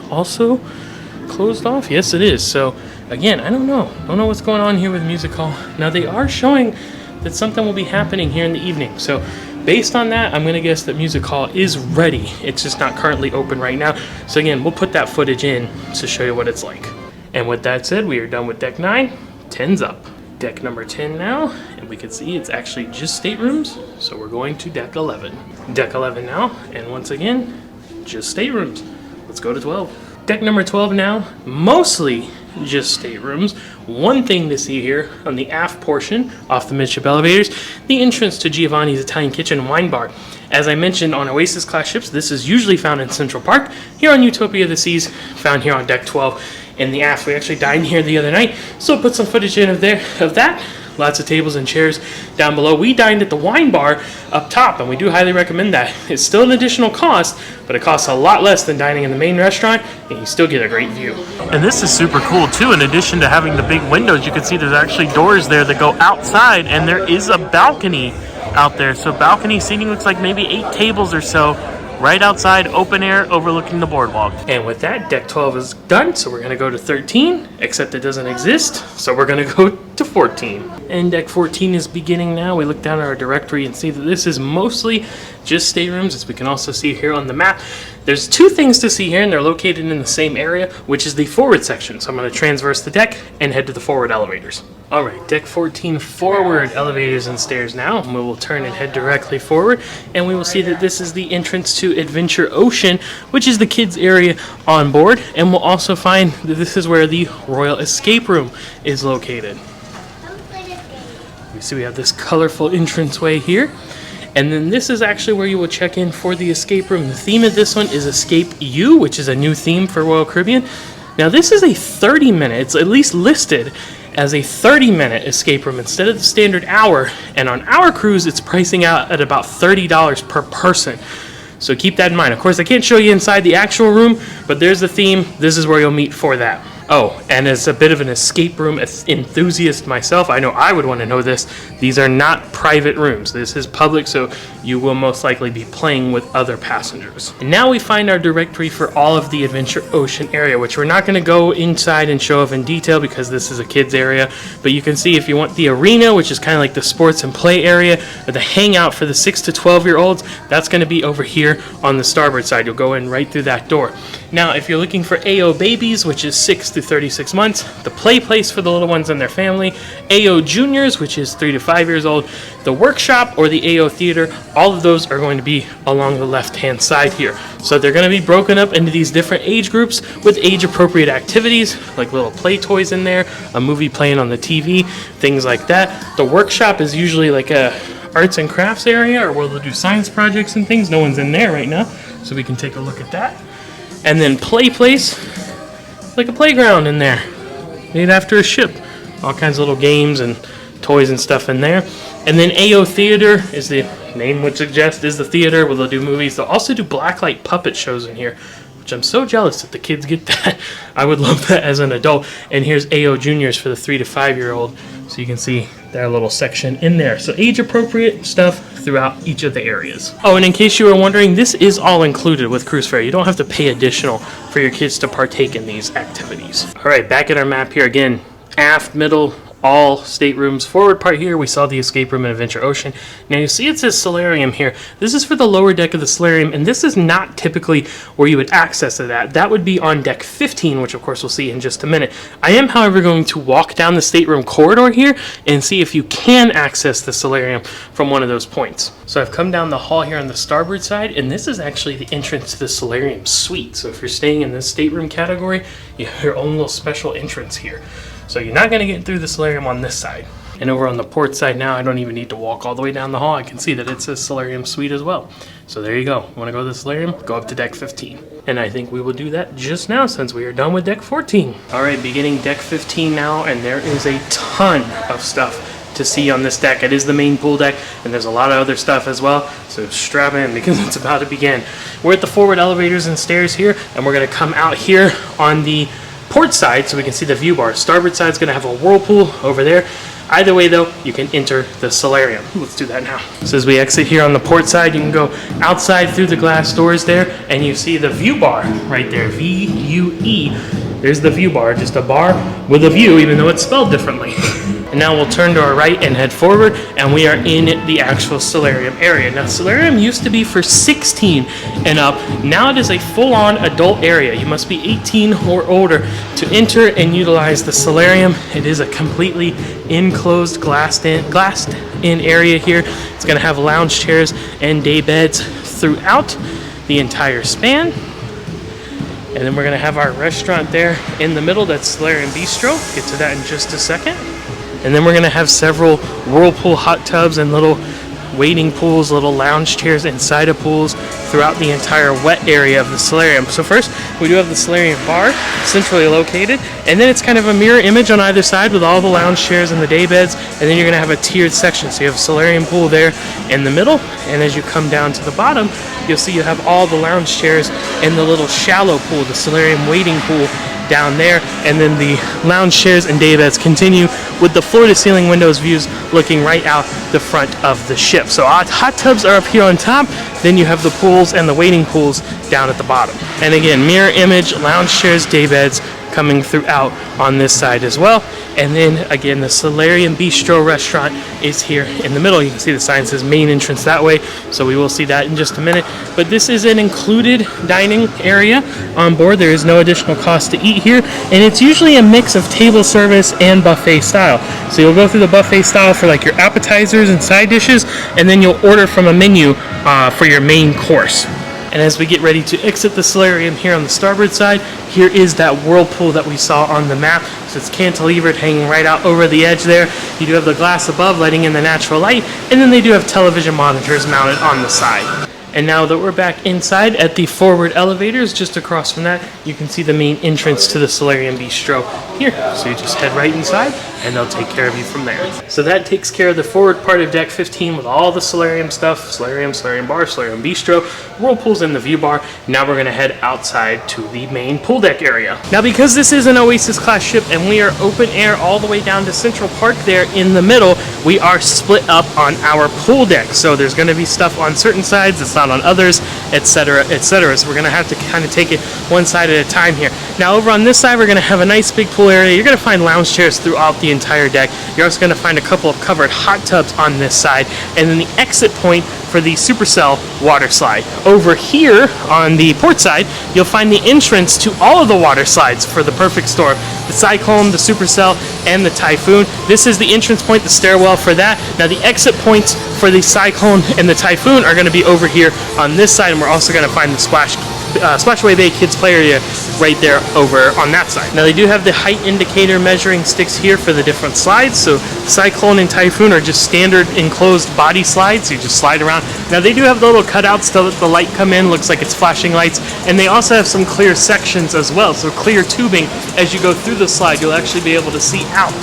also closed off? Yes, it is. So again, I don't know what's going on here with Music Hall. Now they are showing that something will be happening here in the evening. So based on that, I'm going to guess that Music Hall is ready. It's just not currently open right now. So again, we'll put that footage in to show you what it's like. And with that said, we are done with Deck 9. 10's up. Deck number 10 now, and we can see it's actually just staterooms. So we're going to Deck 11. Deck 11 now, and once again, just staterooms. Let's go to 12. Deck number 12 now, mostly just staterooms. One thing to see here on the aft portion off the midship elevators, the entrance to Giovanni's Italian Kitchen and Wine Bar. As I mentioned on Oasis class ships, this is usually found in Central Park. Here on Utopia of the Seas, found here on Deck 12 in the aft. We actually dined here the other night, so I'll put some footage in of that. Lots of tables and chairs down below. We dined at the wine bar up top, and we do highly recommend that. It's still an additional cost, but it costs a lot less than dining in the main restaurant, and you still get a great view. And this is super cool too. In addition to having the big windows, you can see there's actually doors there that go outside, and there is a balcony out there. So balcony seating looks like maybe 8 tables or so right outside, open air, overlooking the boardwalk. And with that, Deck 12 is done, so we're going to go to 13, except it doesn't exist, so we're going to go to 14. And deck 14 is beginning now. We look down at our directory and see that this is mostly just staterooms, as we can also see here on the map. There's two things to see here, and they're located in the same area, which is the forward section. So I'm going to transverse the deck and head to the forward elevators. All right, deck 14 forward elevators and stairs now. We will turn and head directly forward, and we will see that this is the entrance to Adventure Ocean, which is the kids area on board. And we'll also find that this is where the Royal Escape Room is located. So we have this colorful entranceway here. And then this is actually where you will check in for the escape room. The theme of this one is Escape U, which is a new theme for Royal Caribbean. Now this is a 30-minute, it's at least listed as a 30-minute escape room instead of the standard hour. And on our cruise, it's pricing out at about $30 per person. So keep that in mind. Of course, I can't show you inside the actual room, but there's the theme. This is where you'll meet for that. Oh, and as a bit of an escape room enthusiast myself, I know I would want to know this. These are not private rooms. This is public, so you will most likely be playing with other passengers. And now we find our directory for all of the Adventure Ocean area, which we're not going to go inside and show off in detail because this is a kids area. But you can see if you want the arena, which is kind of like the sports and play area, or the hangout for the 6 to 12-year-olds, that's going to be over here on the starboard side. You'll go in right through that door. Now, if you're looking for AO babies, which is 6 to 36 months, the play place for the little ones and their family, AO juniors, which is 3 to 5 years old, the workshop or the AO theater, all of those are going to be along the left-hand side here. So they're going to be broken up into these different age groups with age-appropriate activities, like little play toys in there, a movie playing on the TV, things like that. The workshop is usually like a arts and crafts area, or where they'll do science projects and things. No one's in there right now, so we can take a look at that. And then play place, like a playground in there, made after a ship. All kinds of little games and toys and stuff in there. And then AO Theater, is the name would suggest, is the theater where they'll do movies. They'll also do blacklight puppet shows in here, which I'm so jealous that the kids get that. I would love that as an adult. And here's AO Juniors for the 3 to 5-year-old. So you can see their little section in there. So age-appropriate stuff throughout each of the areas. Oh, and in case you were wondering, this is all included with Cruise Fare. You don't have to pay additional for your kids to partake in these activities. All right, back at our map here again. Aft, middle, all staterooms. Forward part here, we saw the escape room in Adventure Ocean. Now you see it says solarium here. This is for the lower deck of the solarium, and this is not typically where you would access that. That would be on deck 15, which of course we'll see in just a minute. I am, however, going to walk down the stateroom corridor here and see if you can access the solarium from one of those points. So I've come down the hall here on the starboard side, and this is actually the entrance to the solarium suite. So if you're staying in this stateroom category, you have your own little special entrance here. So you're not going to get through the solarium on this side. And over on the port side now, I don't even need to walk all the way down the hall. I can see that it's a solarium suite as well. So there you go. You want to go to the solarium? Go up to deck 15. And I think we will do that just now since we are done with deck 14. All right, beginning deck 15 now, and there is a ton of stuff to see on this deck. It is the main pool deck, and there's a lot of other stuff as well. So strap in because it's about to begin. We're at the forward elevators and stairs here, and we're going to come out here on the port side so we can see the view bar. Starboard side is going to have a whirlpool over there. Either way though, you can enter the solarium. Let's do that now. So as we exit here on the port side, you can go outside through the glass doors there, and you see the view bar right there, V-U-E. There's the view bar, just a bar with a view, even though it's spelled differently. And now we'll turn to our right and head forward, and we are in the actual solarium area. Now, solarium used to be for 16 and up. Now it is a full-on adult area. You must be 18 or older to enter and utilize the solarium. It is a completely enclosed, glassed-in area here. It's going to have lounge chairs and day beds throughout the entire span. And then we're going to have our restaurant there in the middle. That's Solarium Bistro. Get to that in just a second. And then we're going to have several whirlpool hot tubs and little waiting pools, little lounge chairs inside of pools throughout the entire wet area of the solarium. So first, we do have the solarium bar, centrally located, and then it's kind of a mirror image on either side with all the lounge chairs and the day beds, and then you're going to have a tiered section. So you have a solarium pool there in the middle, and as you come down to the bottom, you'll see you have all the lounge chairs and the little shallow pool, the solarium waiting pool down there, and then the lounge chairs and day beds continue with the floor-to-ceiling windows views looking right out the front of the ship. So hot tubs are up here on top, then you have the pools and the waiting pools down at the bottom. And again, mirror image, lounge chairs, day beds coming throughout on this side as well. And then again, the Solarium Bistro restaurant is here in the middle. You can see the sign says main entrance that way, so we will see that in just a minute. But this is an included dining area on board. There is no additional cost to eat here, and it's usually a mix of table service and buffet style. So you'll go through the buffet style for like your appetizers and side dishes, and then you'll order from a menu for your main course. And as we get ready to exit the solarium here on the starboard side, here is that whirlpool that we saw on the map. So it's cantilevered, hanging right out over the edge there. You do have the glass above letting in the natural light, and then they do have television monitors mounted on the side. And now that we're back inside at the forward elevators, just across from that, you can see the main entrance to the Solarium Bistro here. So you just head right inside, and they'll take care of you from there. So that takes care of the forward part of deck 15 with all the solarium stuff, solarium bar, solarium bistro, whirlpools in the view bar. Now we're gonna head outside to the main pool deck area. Now because this is an Oasis class ship and we are open air all the way down to Central Park there in the middle, we are split up on our pool deck. So there's gonna be stuff on certain sides, it's not on others, etc., etc. So we're gonna have to kind of take it one side at a time here. Now over on this side, we're gonna have a nice big pool area. You're gonna find lounge chairs throughout the entire deck. You're also going to find a couple of covered hot tubs on this side, and then the exit point for the Supercell water slide. Over here on the port side, you'll find the entrance to all of the water slides for the Perfect Storm, the Cyclone, the Supercell, and the Typhoon. This is the entrance point, the stairwell for that. Now the exit points for the Cyclone and the Typhoon are going to be over here on this side, and we're also going to find the Splashaway Bay Kids Play Area right there over on that side. Now they do have the height indicator measuring sticks here for the different slides. So Cyclone and Typhoon are just standard enclosed body slides. So you just slide around. Now they do have the little cutouts to let the light come in. Looks like it's flashing lights. And they also have some clear sections as well. So clear tubing as you go through the slide, you'll actually be able to see out.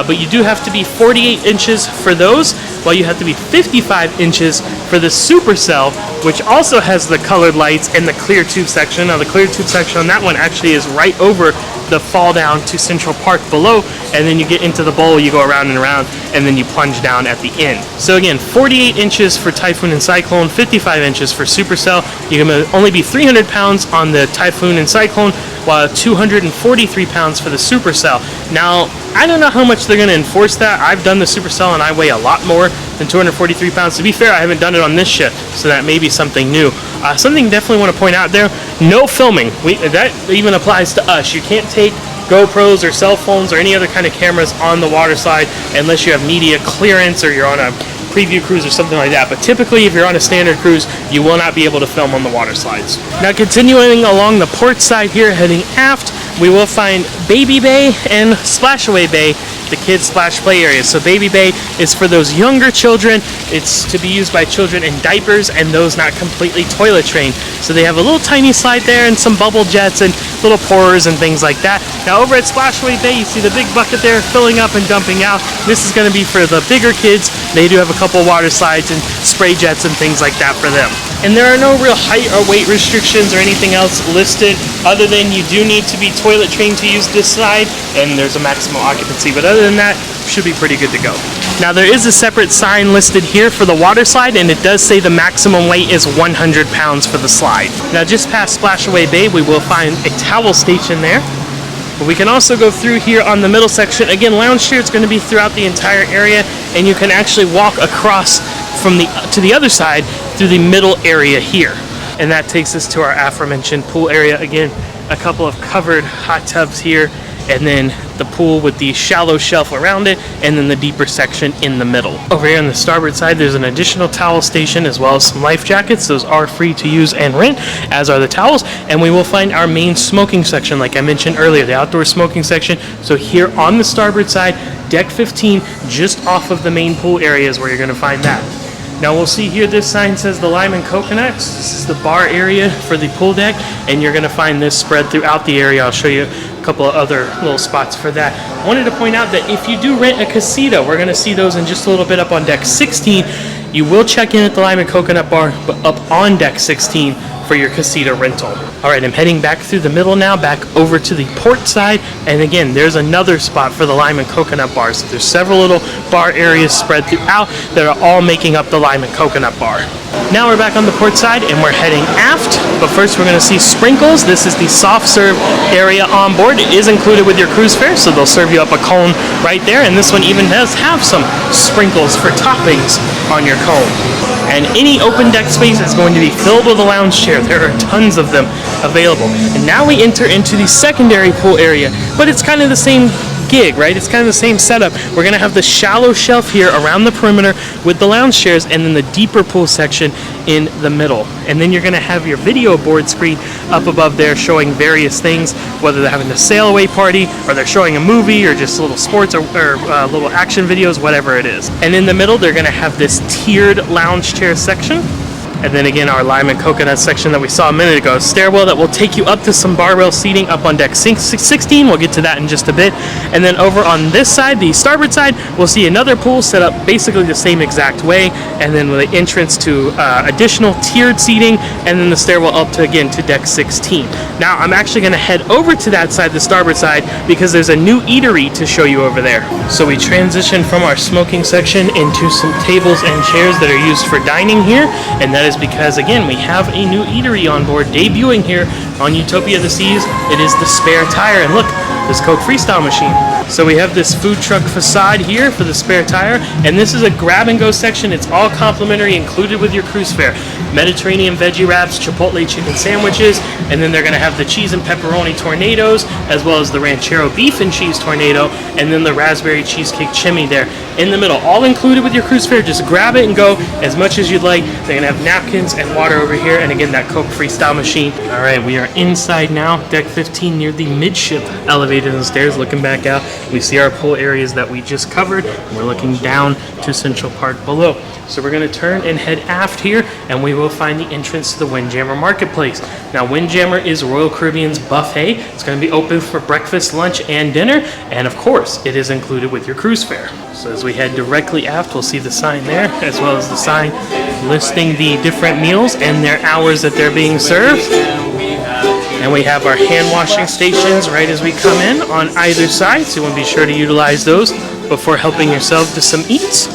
But you do have to be 48 inches for those, while you have to be 55 inches for the Supercell, which also has the colored lights and the clear tube section. Now the clear tube section on that one actually is right over the fall down to Central Park below, and then you get into the bowl, you go around and around, and then you plunge down at the end. So again, 48 inches for Typhoon and Cyclone, 55 inches for Supercell. You can only be 300 pounds on the Typhoon and Cyclone, while 243 pounds for the Supercell. Now, I don't know how much they're going to enforce that. I've done the Supercell and I weigh a lot more than 243 pounds. To be fair, I haven't done it on this ship, so that may be something new. Something definitely want to point out there, no filming. That even applies to us. You can't take GoPros or cell phones or any other kind of cameras on the water slide unless you have media clearance or you're on a preview cruise or something like that. But typically, if you're on a standard cruise, you will not be able to film on the water slides. Now, continuing along the port side here, heading aft, we will find Baby Bay and Splashaway Bay, the kids splash play area. So Baby Bay is for those younger children. It's to be used by children in diapers and those not completely toilet trained. So they have a little tiny slide there and some bubble jets and little pourers and things like that. Now over at Splashaway Bay, you see the big bucket there filling up and dumping out. This is going to be for the bigger kids. They do have a couple water slides and spray jets and things like that for them. And there are no real height or weight restrictions or anything else listed, other than you do need to be toilet trained to use this slide, and there's a maximum occupancy. But other than that, should be pretty good to go. Now there is a separate sign listed here for the water slide, and it does say the maximum weight is 100 pounds for the slide. Now just past Splashaway Bay, we will find a towel station there. But we can also go through here on the middle section. Again, lounge chair is going to be throughout the entire area, and you can actually walk across from to the other side through the middle area here. And that takes us to our aforementioned pool area. Again, a couple of covered hot tubs here, and then the pool with the shallow shelf around it, and then the deeper section in the middle. Over here on the starboard side, there's an additional towel station as well as some life jackets. Those are free to use and rent, as are the towels. And we will find our main smoking section, like I mentioned earlier, the outdoor smoking section. So here on the starboard side, deck 15, just off of the main pool area is where you're going to find that. Now we'll see here, this sign says the Lime and Coconuts. This is the bar area for the pool deck, and you're going to find this spread throughout the area. I'll show you a couple of other little spots for that. I wanted to point out that if you do rent a casita, we're going to see those in just a little bit up on deck 16. You will check in at the Lime and Coconut bar, but up on deck 16 for your casita rental. All right, I'm heading back through the middle now, back over to the port side, and again, there's another spot for the lime and coconut bars. So there's several little bar areas spread throughout that are all making up the lime and coconut bar. Now we're back on the port side and we're heading aft, but first we're going to see sprinkles. This is the soft serve area on board. It is included with your cruise fare, so they'll serve you up a cone right there, and this one even does have some sprinkles for toppings on your cone. And any open deck space is going to be filled with a lounge chair. There are tons of them available. And now we enter into the secondary pool area, but it's kind of the same gig, right? It's kind of the same setup. We're going to have the shallow shelf here around the perimeter with the lounge chairs, and then the deeper pool section in the middle. And then you're going to have your video board screen up above there showing various things, whether they're having a sail away party, or they're showing a movie, or just little sports or little action videos, whatever it is. And in the middle, they're going to have this tiered lounge chair section. And then again, our lime and coconut section that we saw a minute ago. Stairwell that will take you up to some bar rail seating up on deck 16. We'll get to that in just a bit. And then over on this side, the starboard side, we'll see another pool set up basically the same exact way. And then with the entrance to additional tiered seating, and then the stairwell up to, again, to deck 16. Now, I'm actually going to head over to that side, the starboard side, because there's a new eatery to show you over there. So we transition from our smoking section into some tables and chairs that are used for dining here. And that is because, again, we have a new eatery on board debuting here on Utopia of the Seas. It is the Spare Tire, and look, this Coke Freestyle machine. So we have this food truck facade here for the Spare Tire, and this is a grab-and-go section. It's all complimentary, included with your cruise fare. Mediterranean veggie wraps, Chipotle chicken sandwiches, and then they're going to have the cheese and pepperoni tornadoes, as well as the ranchero beef and cheese tornado, and then the raspberry cheesecake chimney there in the middle. All included with your cruise fare. Just grab it and go as much as you'd like. They're going to have napkins and water over here, and again, that Coke Freestyle machine. All right, we are inside now, deck 15 near the midship elevator and stairs. Looking back out, we see our pool areas that we just covered. We're looking down to Central Park below. So we're going to turn and head aft here, and we will find the entrance to the Windjammer Marketplace. Now, Windjammer is Royal Caribbean's buffet. It's going to be open for breakfast, lunch, and dinner, and of course, it is included with your cruise fare. So as we head directly aft, we'll see the sign there, as well as the sign listing the different meals and their hours that they're being served. And we have our hand washing stations right as we come in on either side, so you want to be sure to utilize those before helping yourself to some eats.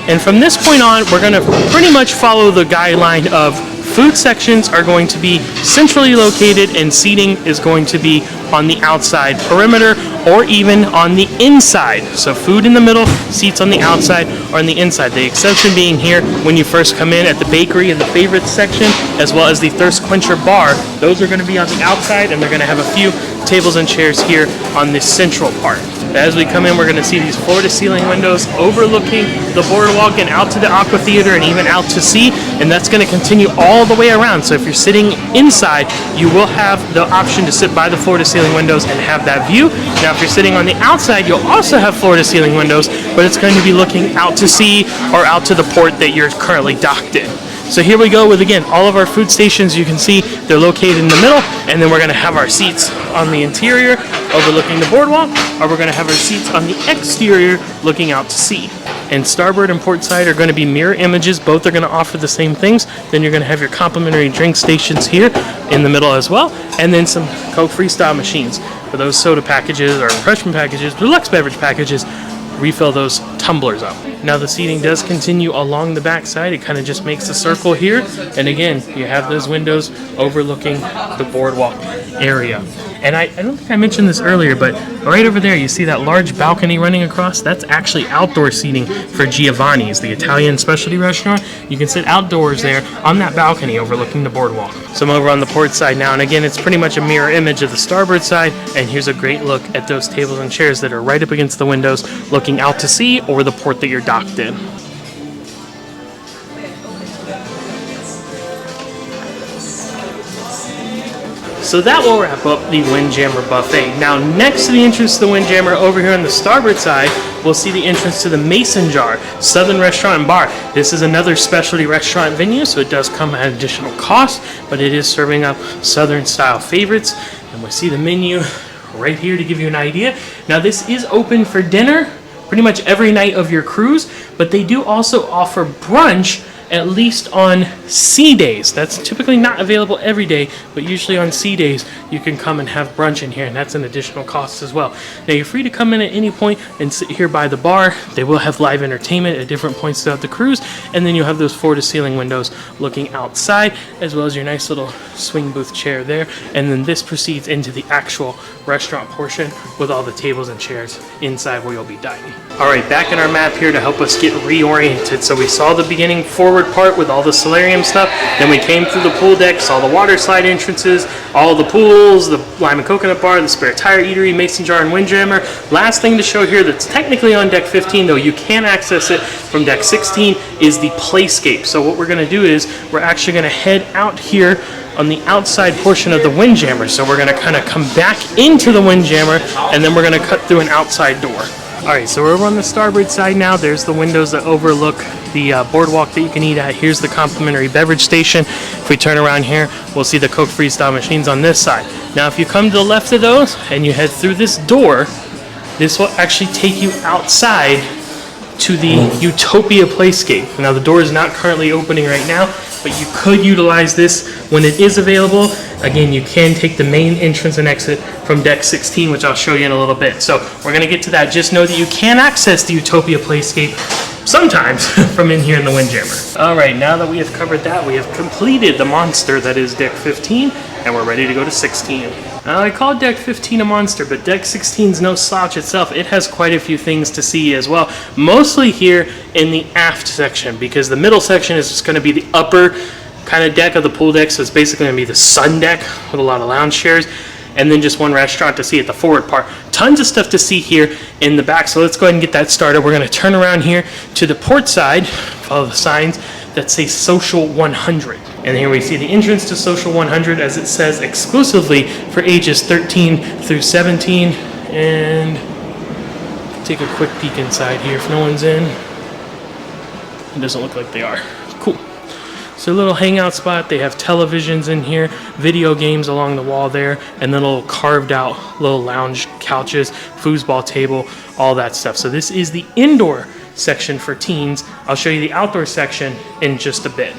And from this point on, we're going to pretty much follow the guideline of food sections are going to be centrally located, and seating is going to be on the outside perimeter or even on the inside. So food in the middle, seats on the outside or on the inside. The exception being here when you first come in at the bakery and the favorites section, as well as the thirst quencher bar. Those are going to be on the outside, and they're going to have a few tables and chairs here on this central part. As we come in, we're going to see these floor-to-ceiling windows overlooking the boardwalk and out to the Aqua Theater and even out to sea, and that's going to continue all the way around. So if you're sitting inside, you will have the option to sit by the floor-to-ceiling windows and have that view. Now, if you're sitting on the outside, you'll also have floor-to-ceiling windows, but it's going to be looking out to sea or out to the port that you're currently docked in. So here we go with, again, all of our food stations. You can see they're located in the middle, and then we're going to have our seats on the interior overlooking the boardwalk, or we're going to have our seats on the exterior looking out to sea. And starboard and port side are going to be mirror images. Both are going to offer the same things. Then you're going to have your complimentary drink stations here in the middle as well, and then some Coke Freestyle machines for those soda packages or refreshment packages, deluxe beverage packages. Refill those tumblers up. Now the seating does continue along the back side. It kind of just makes a circle here, and again, you have those windows overlooking the boardwalk area. And I don't think I mentioned this earlier, but right over there you see that large balcony running across. That's actually outdoor seating for Giovanni's, the Italian specialty restaurant. You can sit outdoors there on that balcony overlooking the boardwalk. So I'm over on the port side now, and again, it's pretty much a mirror image of the starboard side, and here's a great look at those tables and chairs that are right up against the windows looking out to sea or the port that you're docked in. So that will wrap up the Windjammer Buffet. Now, next to the entrance to the Windjammer, over here on the starboard side, we'll see the entrance to the Mason Jar Southern Restaurant and Bar. This is another specialty restaurant venue, so it does come at additional cost, but it is serving up Southern-style favorites. And we'll see the menu right here to give you an idea. Now, this is open for dinner pretty much every night of your cruise, but they do also offer brunch at least on sea days. That's typically not available every day, but usually on sea days you can come and have brunch in here, and that's an additional cost as well. Now you're free to come in at any point and sit here by the bar. They will have live entertainment at different points throughout the cruise, and then you'll have those floor-to-ceiling windows looking outside, as well as your nice little swing booth chair there. And then this proceeds into the actual restaurant portion with all the tables and chairs inside where you'll be dining. All right, back in our map here to help us get reoriented. So we saw the beginning forward part with all the solarium stuff. Then we came through the pool deck, saw the water slide entrances, all the pools, the lime and coconut bar, the spare tire eatery, mason jar, and windjammer. Last thing to show here that's technically on deck 15, though you can access it from deck 16, is the playscape. So what we're going to do is we're actually going to head out here on the outside portion of the windjammer. So we're going to kind of come back into the windjammer, and then we're going to cut through an outside door. All right, so we're over on the starboard side now. There's the windows that overlook the boardwalk that you can eat at. Here's the complimentary beverage station. If we turn around here, we'll see the Coke Freestyle machines on this side. Now, if you come to the left of those and you head through this door, this will actually take you outside to the Utopia playscape. Now, the door is not currently opening right now, but you could utilize this when it is available. Again, you can take the main entrance and exit from deck 16, which I'll show you in a little bit. So we're going to get to that. Just know that you can access the Utopia playscape sometimes from in here in the windjammer. All right, now that we have covered that, we have completed the monster that is deck 15, and we're ready to go to 16. Now, I call deck 15 a monster, but deck 16 is no slouch itself. It has quite a few things to see as well, mostly here in the aft section, because the middle section is just going to be the upper kind of deck of the pool deck, so it's basically going to be the sun deck with a lot of lounge chairs, and then just one restaurant to see at the forward part. Tons of stuff to see here in the back, so let's go ahead and get that started. We're going to turn around here to the port side, follow the signs that say Social 100. And here we see the entrance to Social 100, as it says exclusively for ages 13 through 17. And take a quick peek inside here if no one's in. It doesn't look like they are. Cool. So a little hangout spot. They have televisions in here, video games along the wall there, and then a little carved out little lounge couches, foosball table, all that stuff. So this is the indoor section for teens. I'll show you the outdoor section in just a bit.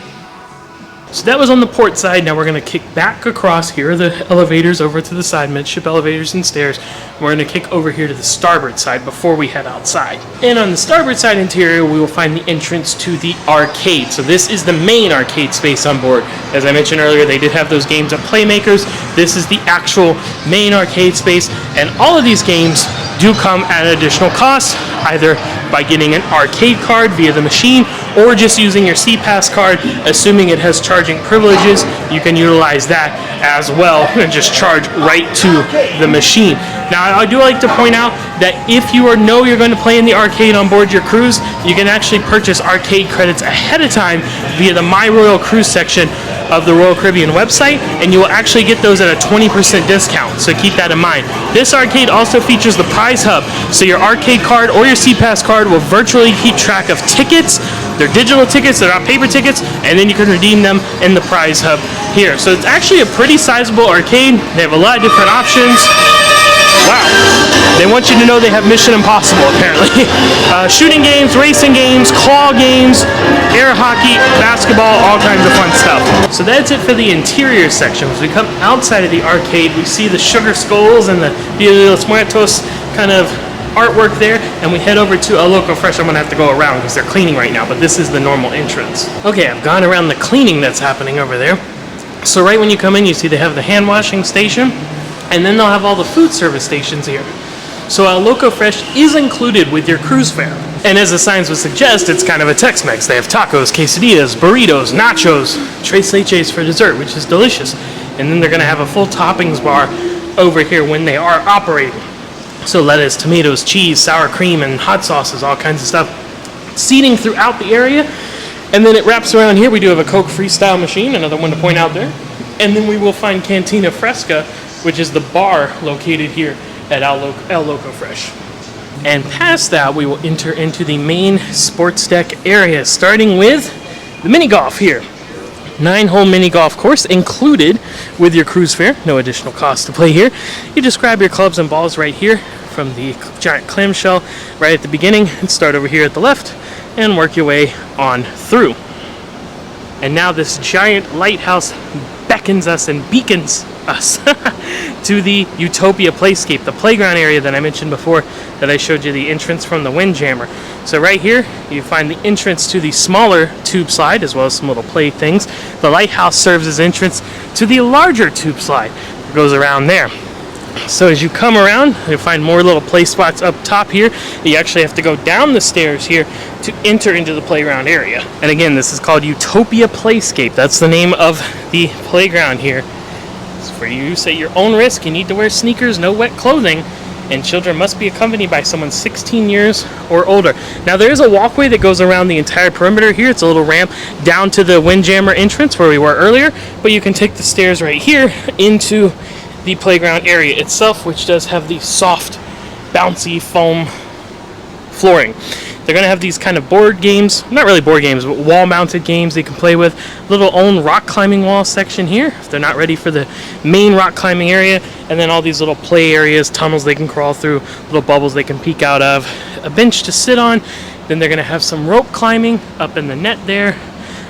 So that was on the port side. Now we're going to kick back across. Here are the elevators over to the side, midship elevators and stairs. We're going to kick over here to the starboard side before we head outside. And on the starboard side interior, we will find the entrance to the arcade. So this is the main arcade space on board. As I mentioned earlier, they did have those games at Playmakers. This is the actual main arcade space, and all of these games do come at an additional cost, either by getting an arcade card via the machine or just using your SeaPass card. Assuming it has charging privileges, you can utilize that as well and just charge right to the machine. Now, I do like to point out that if you know you're going to play in the arcade on board your cruise, you can actually purchase arcade credits ahead of time via the My Royal Cruise section of the Royal Caribbean website, and you will actually get those at a 20% discount, so keep that in mind. This arcade also features the prize hub, so your arcade card or your SeaPass card will virtually keep track of tickets. They're digital tickets, they're not paper tickets, and then you can redeem them in the prize hub here. So it's actually a pretty sizable arcade. They have a lot of different options. Wow. They want you to know they have Mission Impossible, apparently. Shooting games, racing games, claw games, air hockey, basketball, all kinds of fun stuff. So that's it for the interior section. As we come outside of the arcade, we see the sugar skulls and the Dia de los Muertos kind of artwork there, and we head over to a Loco Fresh. I'm going to have to go around because they're cleaning right now, but this is the normal entrance. Okay, I've gone around the cleaning that's happening over there. So right when you come in, you see they have the hand washing station, and then they'll have all the food service stations here. So Loco Fresh is included with your cruise fare. And as the signs would suggest, it's kind of a Tex-Mex. They have tacos, quesadillas, burritos, nachos, tres leches for dessert, which is delicious. And then they're going to have a full toppings bar over here when they are operating. So lettuce, tomatoes, cheese, sour cream, and hot sauces, all kinds of stuff. Seating throughout the area. And then it wraps around here. We do have a Coke Freestyle machine, another one to point out there. And then we will find Cantina Fresca, which is the bar located here at El Loco Fresh. And past that, we will enter into the main sports deck area, starting with the mini golf here. 9-hole mini golf course included with your cruise fare. No additional cost to play here. You just grab your clubs and balls right here from the giant clamshell right at the beginning and start over here at the left and work your way on through. And now this giant lighthouse beckons us and beacons us to the Utopia playscape, the playground area that I mentioned before, that I showed you the entrance from the Windjammer. So right here you find the entrance to the smaller tube slide, as well as some little play things. The lighthouse serves as entrance to the larger tube slide that goes around there. So as you come around, you'll find more little play spots up top here. You actually have to go down the stairs here to enter into the playground area. And again, this is called Utopia Playscape. That's the name of the playground here. It's for use at your own risk. You need to wear sneakers, no wet clothing, and children must be accompanied by someone 16 years or older. Now there is a walkway that goes around the entire perimeter here. It's a little ramp down to the Windjammer entrance where we were earlier, but you can take the stairs right here into the playground area itself, which does have the soft, bouncy foam flooring. They're going to have these kind of board games, not really board games, but wall-mounted games they can play with. Little own rock climbing wall section here, if they're not ready for the main rock climbing area. And then all these little play areas, tunnels they can crawl through, little bubbles they can peek out of, a bench to sit on. Then they're going to have some rope climbing up in the net there,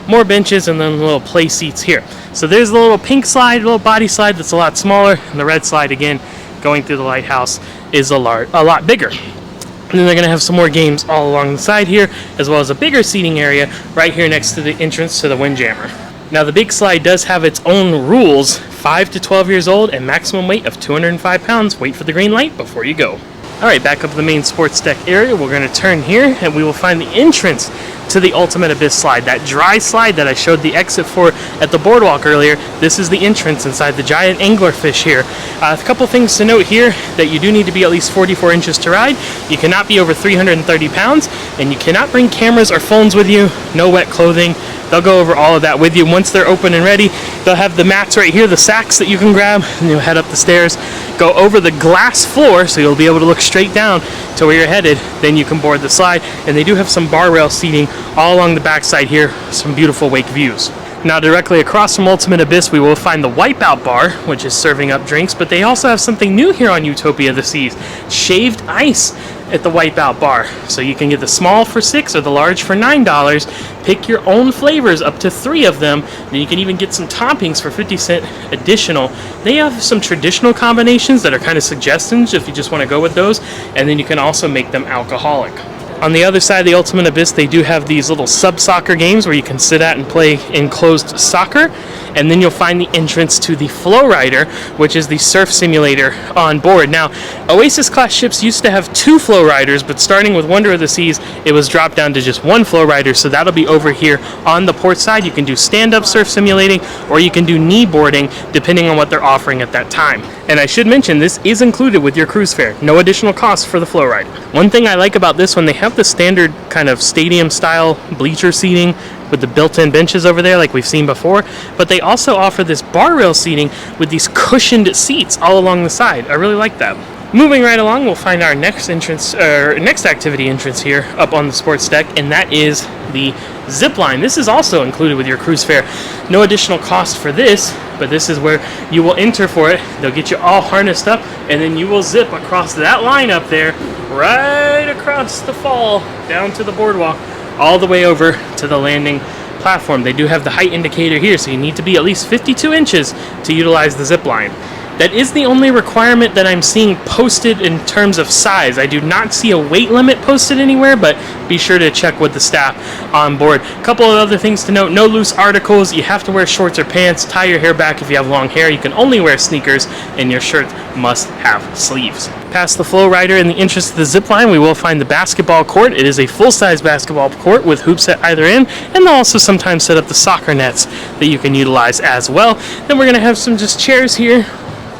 more benches, and then little play seats here. So there's the little pink slide, little body slide that's a lot smaller, and the red slide, again, going through the lighthouse, is a lot bigger. And then they're going to have some more games all along the side here, as well as a bigger seating area right here next to the entrance to the Windjammer. Now the big slide does have its own rules, 5 to 12 years old and maximum weight of 205 pounds. Wait for the green light before you go. Alright, back up to the main sports deck area. We're going to turn here and we will find the entrance to the Ultimate Abyss slide. That dry slide that I showed the exit for at the boardwalk earlier, this is the entrance inside the giant anglerfish here. A couple things to note here, that you do need to be at least 44 inches to ride. You cannot be over 330 pounds, and you cannot bring cameras or phones with you. No wet clothing. They'll go over all of that with you. Once they're open and ready, they'll have the mats right here, the sacks that you can grab, and you'll head up the stairs, go over the glass floor, so you'll be able to look straight down to where you're headed. Then you can board the slide, and they do have some bar rail seating all along the backside here, some beautiful wake views. Now directly across from Ultimate Abyss we will find the Wipeout Bar, which is serving up drinks, but they also have something new here on Utopia of the Seas, shaved ice at the Wipeout Bar. So you can get the small for $6 or the large for $9, pick your own flavors, up to 3 of them, and you can even get some toppings for 50 cents additional. They have some traditional combinations that are kind of suggestions if you just want to go with those, and then you can also make them alcoholic. On the other side of the Ultimate Abyss, they do have these little sub-soccer games where you can sit at and play enclosed soccer. And then you'll find the entrance to the Flow Rider, which is the surf simulator on board. Now, Oasis-class ships used to have 2 Flow Riders, but starting with Wonder of the Seas, it was dropped down to just 1 Flow Rider, so that'll be over here on the port side. You can do stand-up surf simulating, or you can do knee boarding, depending on what they're offering at that time. And I should mention, this is included with your cruise fare. No additional cost for the Flow Rider. One thing I like about this one, they have the standard kind of stadium-style bleacher seating with the built-in benches over there like we've seen before, but they also offer this bar rail seating with these cushioned seats all along the side. I really like that. Moving right along, we'll find our next activity entrance here up on the sports deck, and that is the zip line. This is also included with your cruise fare. No additional cost for this, but this is where you will enter for it. They'll get you all harnessed up, and then you will zip across that line up there, right across the fall, down to the boardwalk, all the way over to the landing platform. They do have the height indicator here, so you need to be at least 52 inches to utilize the zip line. That is the only requirement that I'm seeing posted in terms of size. I do not see a weight limit posted anywhere, but be sure to check with the staff on board. A couple of other things to note: no loose articles. You have to wear shorts or pants. Tie your hair back if you have long hair. You can only wear sneakers, and your shirt must have sleeves. Past the Flow Rider, in the entrance to the zip line, we will find the basketball court. It is a full-size basketball court with hoops at either end, and they'll also sometimes set up the soccer nets that you can utilize as well. Then we're going to have some just chairs here,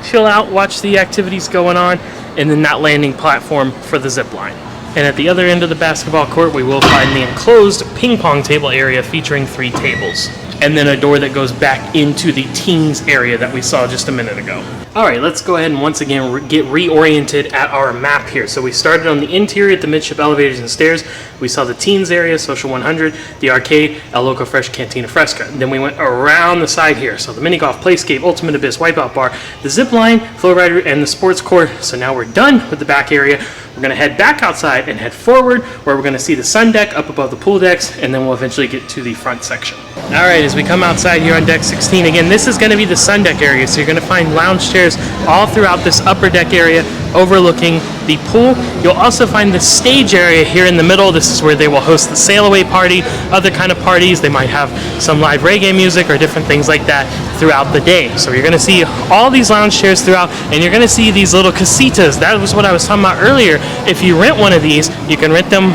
chill out, watch the activities going on, and then that landing platform for the zip line. And at the other end of the basketball court, we will find the enclosed ping pong table area featuring 3 tables, and then a door that goes back into the teens area that we saw just a minute ago. All right, let's go ahead and once again get reoriented at our map here. So we started on the interior at the midship elevators and stairs. We saw the teens area, Social 100, the arcade, El Loco Fresh, Cantina Fresca. And then we went around the side here. So the mini golf, playscape, Ultimate Abyss, Wipeout Bar, the zip line, flow rider, and the sports court. So now we're done with the back area. We're gonna head back outside and head forward where we're gonna see the sun deck up above the pool decks, and then we'll eventually get to the front section. All right, as we come outside here on deck 16, again, this is gonna be the sun deck area. So you're gonna find lounge chairs all throughout this upper deck area overlooking the pool. You'll also find the stage area here in the middle. This is where they will host the sail away party, other kind of parties. They might have some live reggae music or different things like that throughout the day. So you're going to see all these lounge chairs throughout, and you're going to see these little casitas. That was what I was talking about earlier. If you rent one of these, you can rent them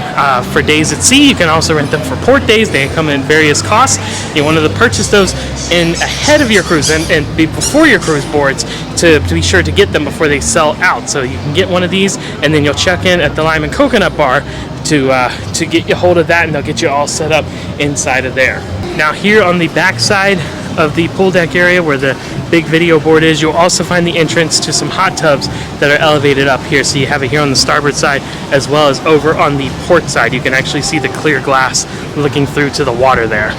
for days at sea. You can also rent them for port days. They come in various costs. You want to purchase those in ahead of your cruise and before your cruise boards to be sure to get them before they sell out. So you can get one of these, and then you'll check in at the Lime and Coconut Bar to get you hold of that, and they'll get you all set up inside of there. Now here on the back side of the pool deck area where the big video board is, you'll also find the entrance to some hot tubs that are elevated up here. So you have it here on the starboard side as well as over on the port side. You can actually see the clear glass looking through to the water there.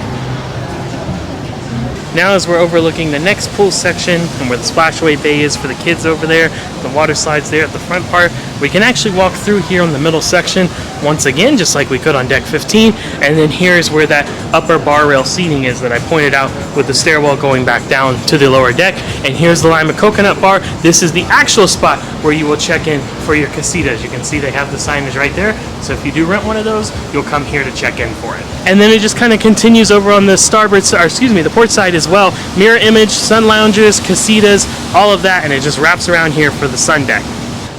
Now as we're overlooking the next pool section and where the splashaway bay is for the kids over there, the water slides there at the front part, we can actually walk through here on the middle section once again, just like we could on deck 15, and then here's where that upper bar rail seating is that I pointed out with the stairwell going back down to the lower deck. And here's the Lime and Coconut Bar. This is the actual spot where you will check in for your casitas. You can see they have the signage right there, so if you do rent one of those, you'll come here to check in for it. And then it just kind of continues over on the starboard side, or excuse me, the port side as well. Mirror image, sun lounges, casitas, all of that, and it just wraps around here for the sun deck.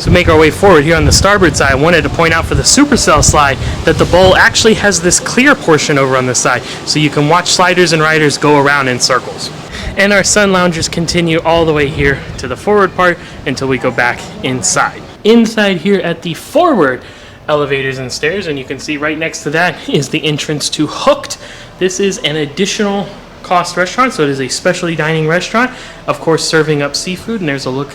So make our way forward here on the starboard side. I wanted to point out for the Supercell slide that the bowl actually has this clear portion over on this side, so you can watch sliders and riders go around in circles. And our sun loungers continue all the way here to the forward part until we go back inside. Inside here at the forward elevators and stairs, and you can see right next to that is the entrance to Hooked. This is an additional cost restaurant, so it is a specialty dining restaurant, of course serving up seafood. And there's a look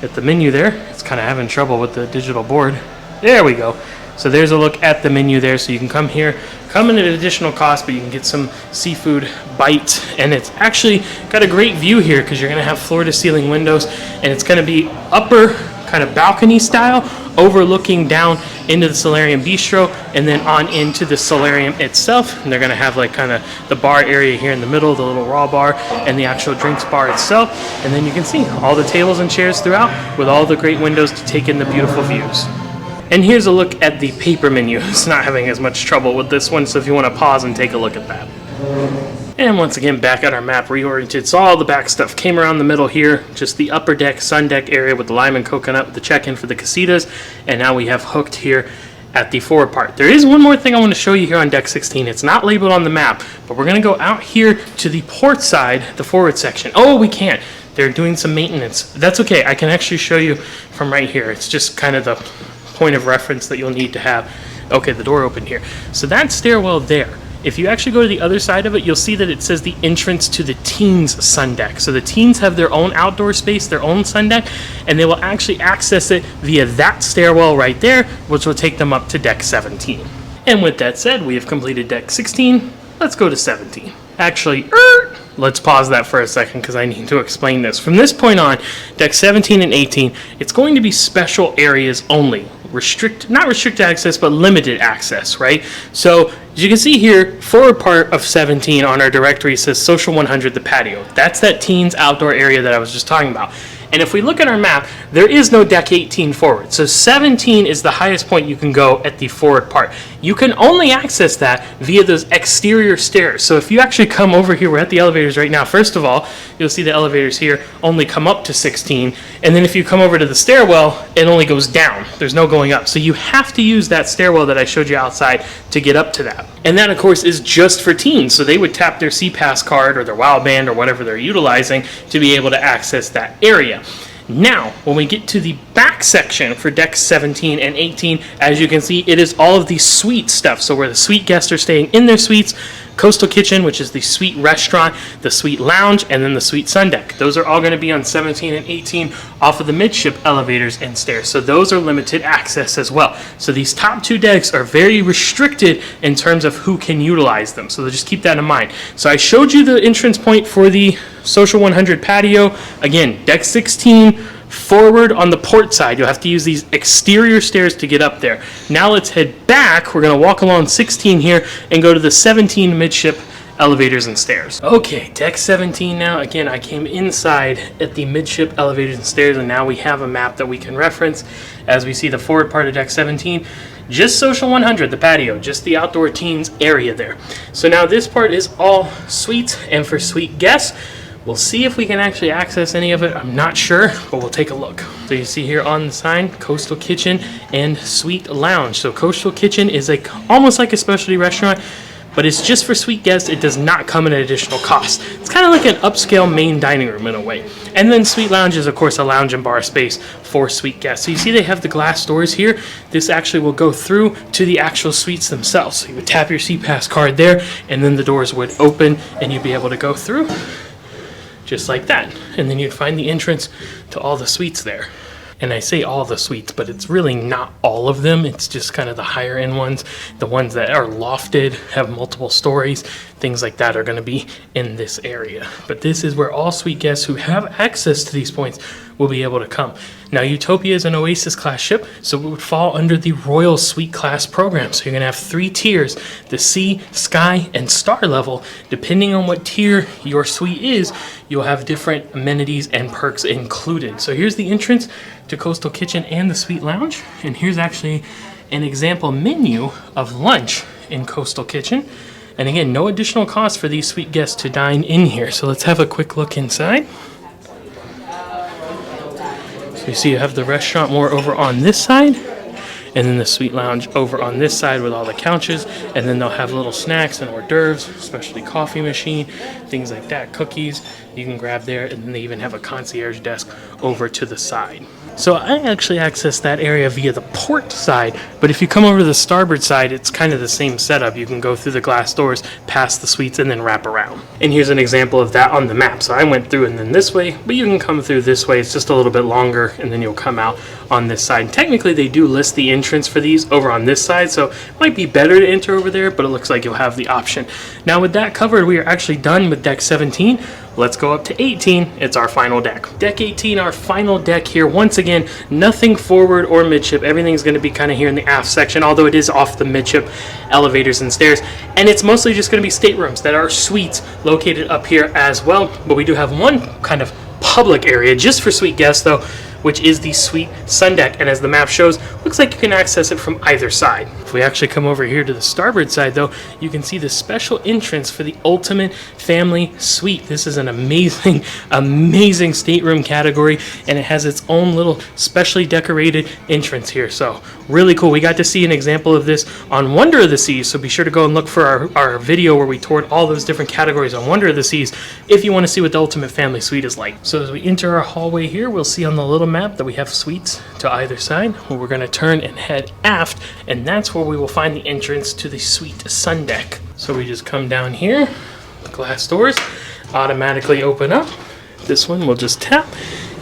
at the menu there. It's kind of having trouble with the digital board. There we go. So there's a look at the menu there. So you can come here, come in at additional cost, but you can get some seafood bites. And it's actually got a great view here because you're going to have floor to ceiling windows, and it's going to be upper kind of balcony style overlooking down into the Solarium Bistro and then on into the solarium itself. And they're going to have like kind of the bar area here in the middle, the little raw bar, and the actual drinks bar itself. And then you can see all the tables and chairs throughout with all the great windows to take in the beautiful views. And here's a look at the paper menu. It's not having as much trouble with this one, so if you want to pause and take a look at that. And once again, back at our map, reoriented. So all the back stuff came around the middle here, just the upper deck, sun deck area with the Lime and Coconut, with the check-in for the casitas, and now we have Hooked here at the forward part. There is one more thing I want to show you here on deck 16. It's not labeled on the map, but we're going to go out here to the port side, the forward section. Oh, we can't. They're doing some maintenance. That's okay. I can actually show you from right here. It's just kind of the point of reference that you'll need to have. Okay, the door opened here. So that stairwell there, if you actually go to the other side of it, you'll see that it says the entrance to the teens sun deck. So the teens have their own outdoor space, their own sun deck, and they will actually access it via that stairwell right there, which will take them up to deck 17. And with that said, we have completed deck 16. Let's go to 17. Actually, let's pause that for a second because I need to explain this. From this point on, deck 17 and 18, it's going to be special areas only. Not restricted access, but limited access, right? So as you can see here, forward part of 17 on our directory says Social 100, the patio. That's that teens outdoor area that I was just talking about. And if we look at our map, there is no deck 18 forward. So 17 is the highest point you can go at the forward part. You can only access that via those exterior stairs. So if you actually come over here, we're at the elevators right now. First of all, you'll see the elevators here only come up to 16. And then if you come over to the stairwell, it only goes down. There's no going up. So you have to use that stairwell that I showed you outside to get up to that. And that, of course, is just for teens. So they would tap their CPass card or their WOW band or whatever they're utilizing to be able to access that area. Now, when we get to the back section for decks 17 and 18, as you can see, it is all of the suite stuff. So where the suite guests are staying in their suites, Coastal Kitchen, which is the suite restaurant, the suite lounge, and then the suite sun deck. Those are all going to be on 17 and 18 off of the midship elevators and stairs. So those are limited access as well. So these top 2 decks are very restricted in terms of who can utilize them. So just keep that in mind. So I showed you the entrance point for the Social 100 patio. Again, deck 16, forward on the port side. You'll have to use these exterior stairs to get up there. Now let's head back. We're going to walk along 16 here and go to the 17 midship elevators and stairs. Okay, deck 17 now. Again, I came inside at the midship elevators and stairs, and now we have a map that we can reference as we see the forward part of deck 17. Just Social 100, the patio, just the outdoor teens area there. So now this part is all suites, and for suite guests, we'll see if we can actually access any of it. I'm not sure, but we'll take a look. So you see here on the sign, Coastal Kitchen and Suite Lounge. So Coastal Kitchen is almost like a specialty restaurant, but it's just for suite guests. It does not come at an additional cost. It's kind of like an upscale main dining room in a way. And then Suite Lounge is, of course, a lounge and bar space for suite guests. So you see they have the glass doors here. This actually will go through to the actual suites themselves. So you would tap your SeatPass card there, and then the doors would open, and you'd be able to go through just like that. And then you'd find the entrance to all the suites there. And I say all the suites, but it's really not all of them. It's just kind of the higher end ones. The ones that are lofted, have multiple stories, things like that are going to be in this area. But this is where all suite guests who have access to these points will be able to come. Now, Utopia is an Oasis class ship, so it would fall under the Royal Suite class program. So you're going to have 3 tiers, the Sea, Sky, and Star level. Depending on what tier your suite is, you'll have different amenities and perks included. So here's the entrance to Coastal Kitchen and the Suite Lounge. And here's actually an example menu of lunch in Coastal Kitchen. And again, no additional cost for these suite guests to dine in here. So let's have a quick look inside. So you see you have the restaurant more over on this side, and then the suite lounge over on this side with all the couches, and then they'll have little snacks and hors d'oeuvres, especially coffee machine, things like that, cookies you can grab there, and then they even have a concierge desk over to the side. So I actually accessed that area via the port side, but if you come over to the starboard side, it's kind of the same setup. You can go through the glass doors, past the suites, and then wrap around. And here's an example of that on the map. So I went through and then this way, but you can come through this way. It's just a little bit longer, and then you'll come out on this side. And technically, they do list the entrance for these over on this side, so it might be better to enter over there, but it looks like you'll have the option. Now, with that covered, we are actually done with deck 17. Let's go up to 18. It's our final deck. Deck 18, our final deck here. Once again, nothing forward or midship. Everything's going to be kind of here in the aft section, although it is off the midship elevators and stairs. And it's mostly just going to be staterooms that are suites located up here as well. But we do have one kind of public area just for suite guests, though, which is the suite sun deck. And as the map shows, looks like you can access it from either side. If we actually come over here to the starboard side, though, you can see the special entrance for the ultimate family suite. This is an amazing, amazing stateroom category, and it has its own little specially decorated entrance here. So really cool. We got to see an example of this on Wonder of the Seas, so be sure to go and look for our video where we toured all those different categories on Wonder of the Seas if you want to see what the ultimate family suite is like. So as we enter our hallway here, we'll see on the little map that we have suites to either side. Well, we're going to turn and head aft, and that's where we will find the entrance to the suite sun deck. So we just come down here, the glass doors automatically open up. This one we'll just tap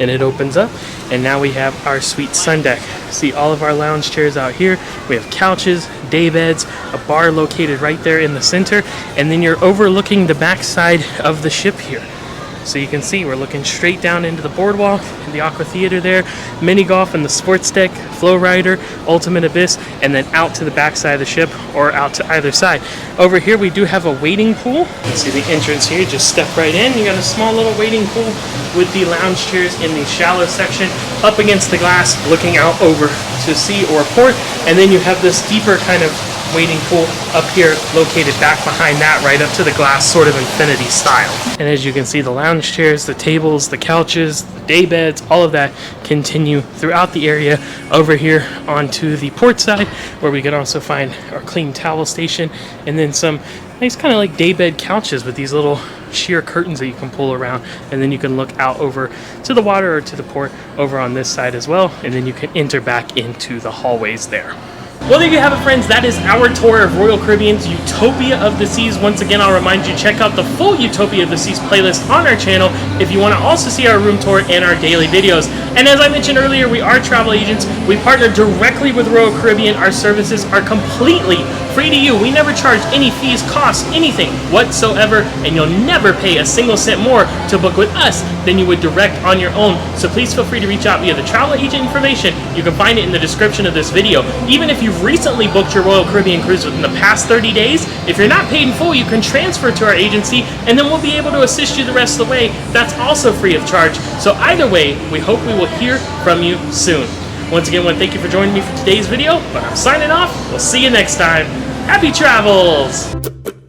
and it opens up, and now we have our suite sun deck. See all of our lounge chairs out here. We have couches, day beds, a bar located right there in the center, and then you're overlooking the back side of the ship here. So you can see we're looking straight down into the boardwalk, the aqua theater there, mini golf and the sports deck, flow rider, ultimate abyss, and then out to the back side of the ship or out to either side. Over here we do have a wading pool. You can see the entrance here, just step right in. You got a small little wading pool with the lounge chairs in the shallow section up against the glass looking out over to sea or port, and then you have this deeper kind of wading pool up here located back behind that, right up to the glass, sort of infinity style. And as you can see, the lounge chairs, the tables, the couches, the day beds, all of that continue throughout the area over here onto the port side, where we can also find our clean towel station, and then some nice kind of like daybed couches with these little sheer curtains that you can pull around, and then you can look out over to the water or to the port over on this side as well, and then you can enter back into the hallways there. Well, there you have it, friends. That is our tour of Royal Caribbean's Utopia of the Seas. Once again, I'll remind you, check out the full Utopia of the Seas playlist on our channel if you want to also see our room tour and our daily videos. And as I mentioned earlier, we are travel agents. We partner directly with Royal Caribbean. Our services are completely free to you. We never charge any fees, costs, anything whatsoever, and you'll never pay a single cent more to book with us than you would direct on your own. So please feel free to reach out via the travel agent information. You can find it in the description of this video. Even if you've recently booked your Royal Caribbean cruise within the past 30 days, if you're not paid in full, you can transfer to our agency, and then we'll be able to assist you the rest of the way. That's also free of charge. So either way, we hope we will hear from you soon. Once again, I want to thank you for joining me for today's video, but I'm signing off. We'll see you next time. Happy travels!